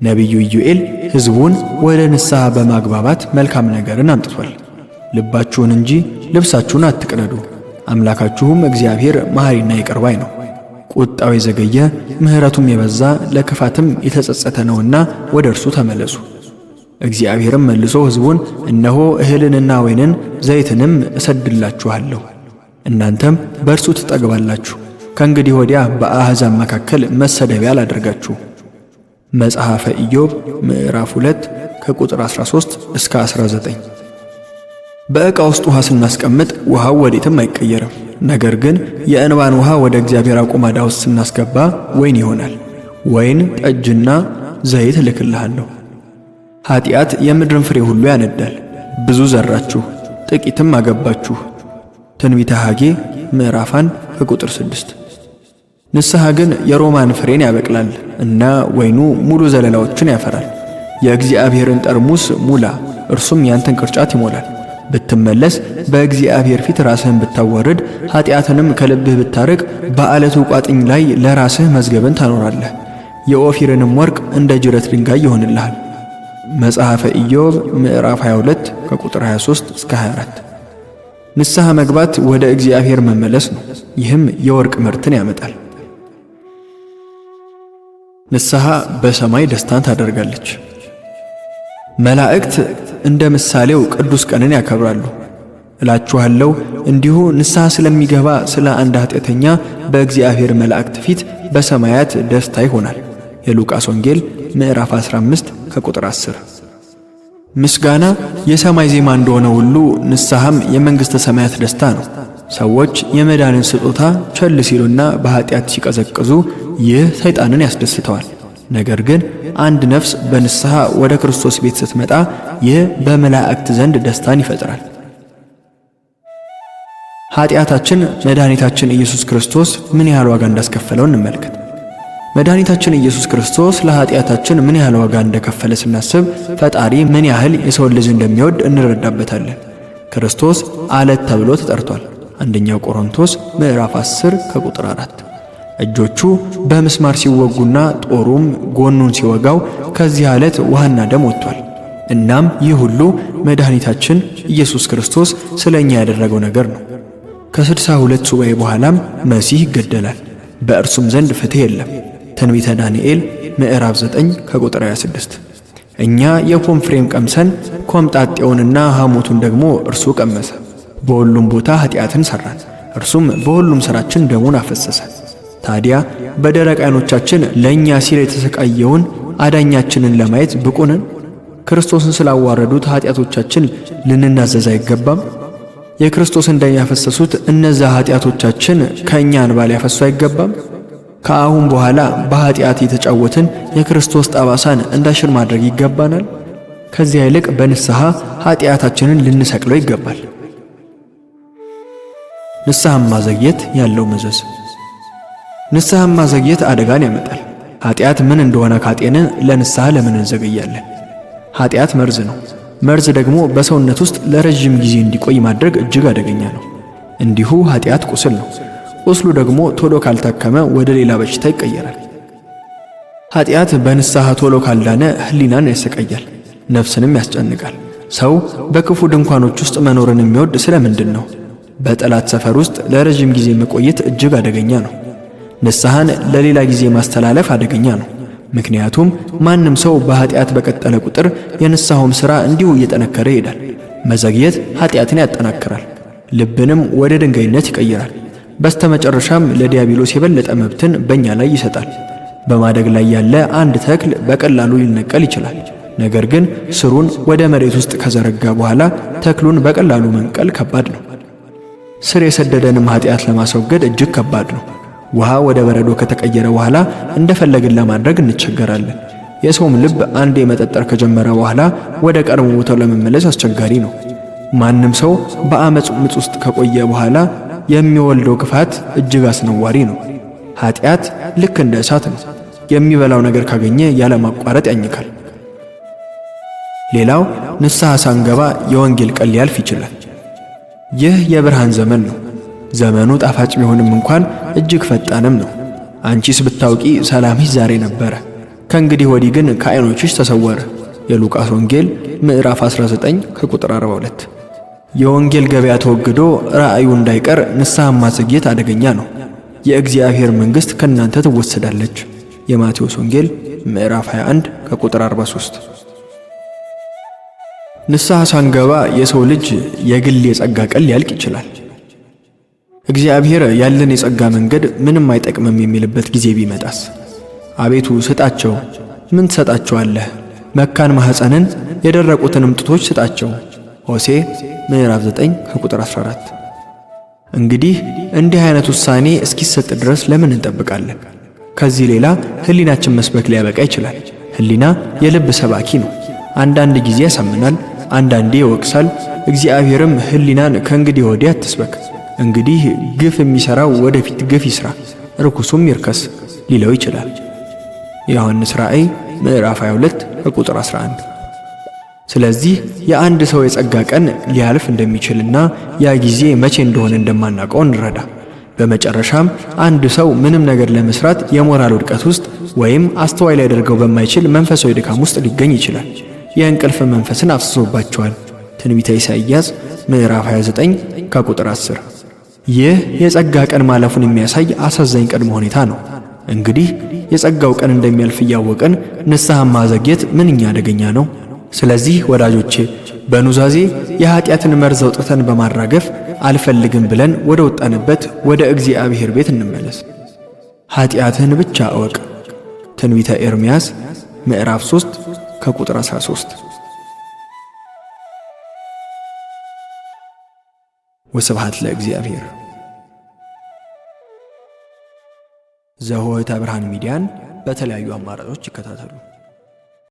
ነቢዩ ኢዩኤል ሕዝቡን ወደ ንስሐ በማግባባት መልካም ነገርን አምጥቷል። ልባችሁን እንጂ ልብሳችሁን አትቅደዱ፣ አምላካችሁም እግዚአብሔር መሐሪና ይቅር ባይ ነው። ቁጣው የዘገየ ምሕረቱም የበዛ ለክፋትም የተጸጸተ ነውና ወደ እርሱ ተመለሱ። እግዚአብሔርም መልሶ ሕዝቡን እነሆ እህልንና ወይንን ዘይትንም እሰድላችኋለሁ፣ እናንተም በእርሱ ትጠግባላችሁ። ከእንግዲህ ወዲያ በአሕዛብ መካከል መሰደቢያ አላደርጋችሁ። መጽሐፈ ኢዮብ ምዕራፍ 2 ከቁጥር 13 እስከ 19። በዕቃ ውስጥ ውሃ ስናስቀምጥ ውሃው ወዴትም አይቀየርም። ነገር ግን የእንባን ውሃ ወደ እግዚአብሔር አቁማዳ ውስጥ ስናስገባ ወይን ይሆናል። ወይን ጠጅና ዘይት እልክልሃለሁ። ኃጢአት የምድርን ፍሬ ሁሉ ያነዳል። ብዙ ዘራችሁ፣ ጥቂትም አገባችሁ። ትንቢተ ሐጌ ምዕራፍ 1 ከቁጥር 6። ንስሐ ግን የሮማን ፍሬን ያበቅላል እና ወይኑ ሙሉ ዘለላዎችን ያፈራል። የእግዚአብሔርን ጠርሙስ ሙላ፣ እርሱም ያንተን ቅርጫት ይሞላል። ብትመለስ በእግዚአብሔር ፊት ራስህን ብታዋርድ ኃጢአትንም ከልብህ ብታርቅ በዓለቱ ቋጥኝ ላይ ለራስህ መዝገብን ታኖራለህ። የኦፊርንም ወርቅ እንደ ጅረት ድንጋይ ይሆንልሃል። መጽሐፈ ኢዮብ ምዕራፍ 22 ከቁጥር 23 እስከ 24። ንስሐ መግባት ወደ እግዚአብሔር መመለስ ነው። ይህም የወርቅ ምርትን ያመጣል። ንስሐ በሰማይ ደስታን ታደርጋለች። መላእክት እንደ ምሳሌው ቅዱስ ቀንን ያከብራሉ። እላችኋለሁ እንዲሁ ንስሐ ስለሚገባ ስለ አንድ ኃጢአተኛ በእግዚአብሔር መላእክት ፊት በሰማያት ደስታ ይሆናል። የሉቃስ ወንጌል ምዕራፍ 15 ከቁጥር 10። ምስጋና የሰማይ ዜማ እንደሆነ ሁሉ ንስሐም የመንግሥተ ሰማያት ደስታ ነው። ሰዎች የመዳንን ስጦታ ቸል ሲሉና በኃጢአት ሲቀዘቅዙ ይህ ሰይጣንን ያስደስተዋል። ነገር ግን አንድ ነፍስ በንስሐ ወደ ክርስቶስ ቤት ስትመጣ ይህ በመላእክት ዘንድ ደስታን ይፈጥራል። ኃጢአታችን መድኃኒታችን ኢየሱስ ክርስቶስ ምን ያህል ዋጋ እንዳስከፈለው እንመልከት። መድኃኒታችን ኢየሱስ ክርስቶስ ለኃጢአታችን ምን ያህል ዋጋ እንደከፈለ ስናስብ ፈጣሪ ምን ያህል የሰውን ልጅ እንደሚወድ እንረዳበታለን። ክርስቶስ አለት ተብሎ ተጠርቷል። አንደኛው ቆሮንቶስ ምዕራፍ 10 ከቁጥር 4። እጆቹ በምስማር ሲወጉና ጦሩም ጎኑን ሲወጋው ከዚህ አለት ውሃና ደም ወጥቷል። እናም ይህ ሁሉ መድኃኒታችን ኢየሱስ ክርስቶስ ስለኛ ያደረገው ነገር ነው። ከ62 ሱባኤ በኋላም መሲህ ይገደላል፣ በእርሱም ዘንድ ፍትሕ የለም። ትንቢተ ዳንኤል ምዕራፍ 9 ከቁጥር 26። እኛ የፖም ፍሬም ቀምሰን ኮምጣጤውንና ሐሞቱን ደግሞ እርሱ ቀመሰ። በሁሉም ቦታ ኃጢአትን ሠራን፣ እርሱም በሁሉም ሥራችን ደሙን አፈሰሰ። ታዲያ በደረቅ ዓይኖቻችን ለእኛ ሲል የተሰቃየውን አዳኛችንን ለማየት ብቁ ነን? ክርስቶስን ስላዋረዱት ኃጢአቶቻችን ልንናዘዝ አይገባም? የክርስቶስን ደም ያፈሰሱት እነዛ ኃጢአቶቻችን ከእኛ እንባ ሊያፈሱ አይገባም? ከአሁን በኋላ በኃጢአት የተጫወትን የክርስቶስ ጠባሳን እንዳሽር ማድረግ ይገባናል? ከዚያ ይልቅ በንስሐ ኃጢአታችንን ልንሰቅለው ይገባል። ንስሐን ማዘግየት ያለው መዘዝ። ንስሐን ማዘግየት አደጋን ያመጣል። ኃጢአት ምን እንደሆነ ካጤንን ለንስሐ ለምን እንዘገያለን? ኃጢአት መርዝ ነው። መርዝ ደግሞ በሰውነት ውስጥ ለረጅም ጊዜ እንዲቆይ ማድረግ እጅግ አደገኛ ነው። እንዲሁ ኃጢአት ቁስል ነው። ቁስሉ ደግሞ ቶሎ ካልታከመ ወደ ሌላ በሽታ ይቀየራል። ኃጢአት በንስሐ ቶሎ ካልዳነ ሕሊናን ያሰቃያል፣ ነፍስንም ያስጨንቃል። ሰው በክፉ ድንኳኖች ውስጥ መኖርን የሚወድ ስለምንድን ነው? በጠላት ሰፈር ውስጥ ለረጅም ጊዜ መቆየት እጅግ አደገኛ ነው። ንስሐን ለሌላ ጊዜ ማስተላለፍ አደገኛ ነው። ምክንያቱም ማንም ሰው በኃጢአት በቀጠለ ቁጥር የንስሐውም ሥራ እንዲሁ እየጠነከረ ይሄዳል። መዘግየት ኃጢአትን ያጠናክራል፣ ልብንም ወደ ድንጋይነት ይቀይራል። በስተመጨረሻም ለዲያብሎስ የበለጠ መብትን በእኛ ላይ ይሰጣል። በማደግ ላይ ያለ አንድ ተክል በቀላሉ ሊነቀል ይችላል። ነገር ግን ስሩን ወደ መሬት ውስጥ ከዘረጋ በኋላ ተክሉን በቀላሉ መንቀል ከባድ ነው። ስር የሰደደንም ኃጢአት ለማስወገድ እጅግ ከባድ ነው። ውሃ ወደ በረዶ ከተቀየረ በኋላ እንደፈለግን ለማድረግ እንቸገራለን። የሰውም ልብ አንዴ መጠጠር ከጀመረ በኋላ ወደ ቀድሞ ቦታው ለመመለስ አስቸጋሪ ነው። ማንም ሰው በአመፅ ምጥ ውስጥ ከቆየ በኋላ የሚወልደው ክፋት እጅግ አስነዋሪ ነው። ኃጢአት ልክ እንደ እሳት ነው። የሚበላው ነገር ካገኘ ያለማቋረጥ ያኝካል። ሌላው ንስሐ ሳንገባ የወንጌል ቀን ሊያልፍ ይችላል። ይህ የብርሃን ዘመን ነው። ዘመኑ ጣፋጭ ቢሆንም እንኳን እጅግ ፈጣንም ነው። አንቺስ ብታውቂ ሰላምሽ ዛሬ ነበረ፣ ከእንግዲህ ወዲህ ግን ከዓይኖችሽ ተሰወረ። የሉቃስ ወንጌል ምዕራፍ 19 ከቁጥር 42። የወንጌል ገበያ ተወግዶ ራእዩ እንዳይቀር ንስሐ ማዘግየት አደገኛ ነው። የእግዚአብሔር መንግሥት ከእናንተ ትወሰዳለች። የማቴዎስ ወንጌል ምዕራፍ 21 ከቁጥር 43። ንስሐ ሳንገባ የሰው ልጅ የግል የጸጋ ቀን ሊያልቅ ይችላል። እግዚአብሔር ያለን የጸጋ መንገድ ምንም አይጠቅምም የሚልበት ጊዜ ቢመጣስ? አቤቱ ስጣቸው። ምን ትሰጣቸዋለህ? መካን ማኅፀንን የደረቁትንም ጡቶች ስጣቸው። ሆሴዕ ምዕራፍ 9 ከቁጥር 14። እንግዲህ እንዲህ አይነት ውሳኔ እስኪሰጥ ድረስ ለምን እንጠብቃለን? ከዚህ ሌላ ሕሊናችን መስበክ ሊያበቃ ይችላል። ሕሊና የልብ ሰባኪ ነው። አንዳንድ ጊዜ ያሳምናል፣ አንዳንዴ ይወቅሳል። እግዚአብሔርም ሕሊናን ከእንግዲህ ወዲህ አትስበክ፣ እንግዲህ ግፍ የሚሠራው ወደፊት ግፍ ይሥራ፣ ርኩሱም ይርከስ ሊለው ይችላል። የዮሐንስ ራእይ ምዕራፍ 22 ከቁጥር 11። ስለዚህ የአንድ ሰው የጸጋ ቀን ሊያልፍ እንደሚችልና ያ ጊዜ መቼ እንደሆነ እንደማናውቀው እንረዳ። በመጨረሻም አንድ ሰው ምንም ነገር ለመስራት የሞራል ውድቀት ውስጥ ወይም አስተዋይ ሊያደርገው በማይችል መንፈሳዊ ድካም ውስጥ ሊገኝ ይችላል። የእንቅልፍ መንፈስን አፍስሶባቸዋል። ትንቢተ ኢሳይያስ ምዕራፍ 29 ከቁጥር 10። ይህ የጸጋ ቀን ማለፉን የሚያሳይ አሳዛኝ ቅድመ ሁኔታ ነው። እንግዲህ የጸጋው ቀን እንደሚያልፍ እያወቅን ንስሐ ማዘግየት ምንኛ አደገኛ ነው። ስለዚህ ወዳጆቼ በኑዛዜ የኃጢአትን መርዝ አውጥተን በማራገፍ አልፈልግም ብለን ወደ ወጣንበት ወደ እግዚአብሔር ቤት እንመለስ። ኃጢአትህን ብቻ እወቅ። ትንቢተ ኤርምያስ ምዕራፍ 3 ከቁጥር 13። ወስብሐት ለእግዚአብሔር። ዘኍልቍ ብርሃን ሚዲያን በተለያዩ አማራጮች ይከታተሉ።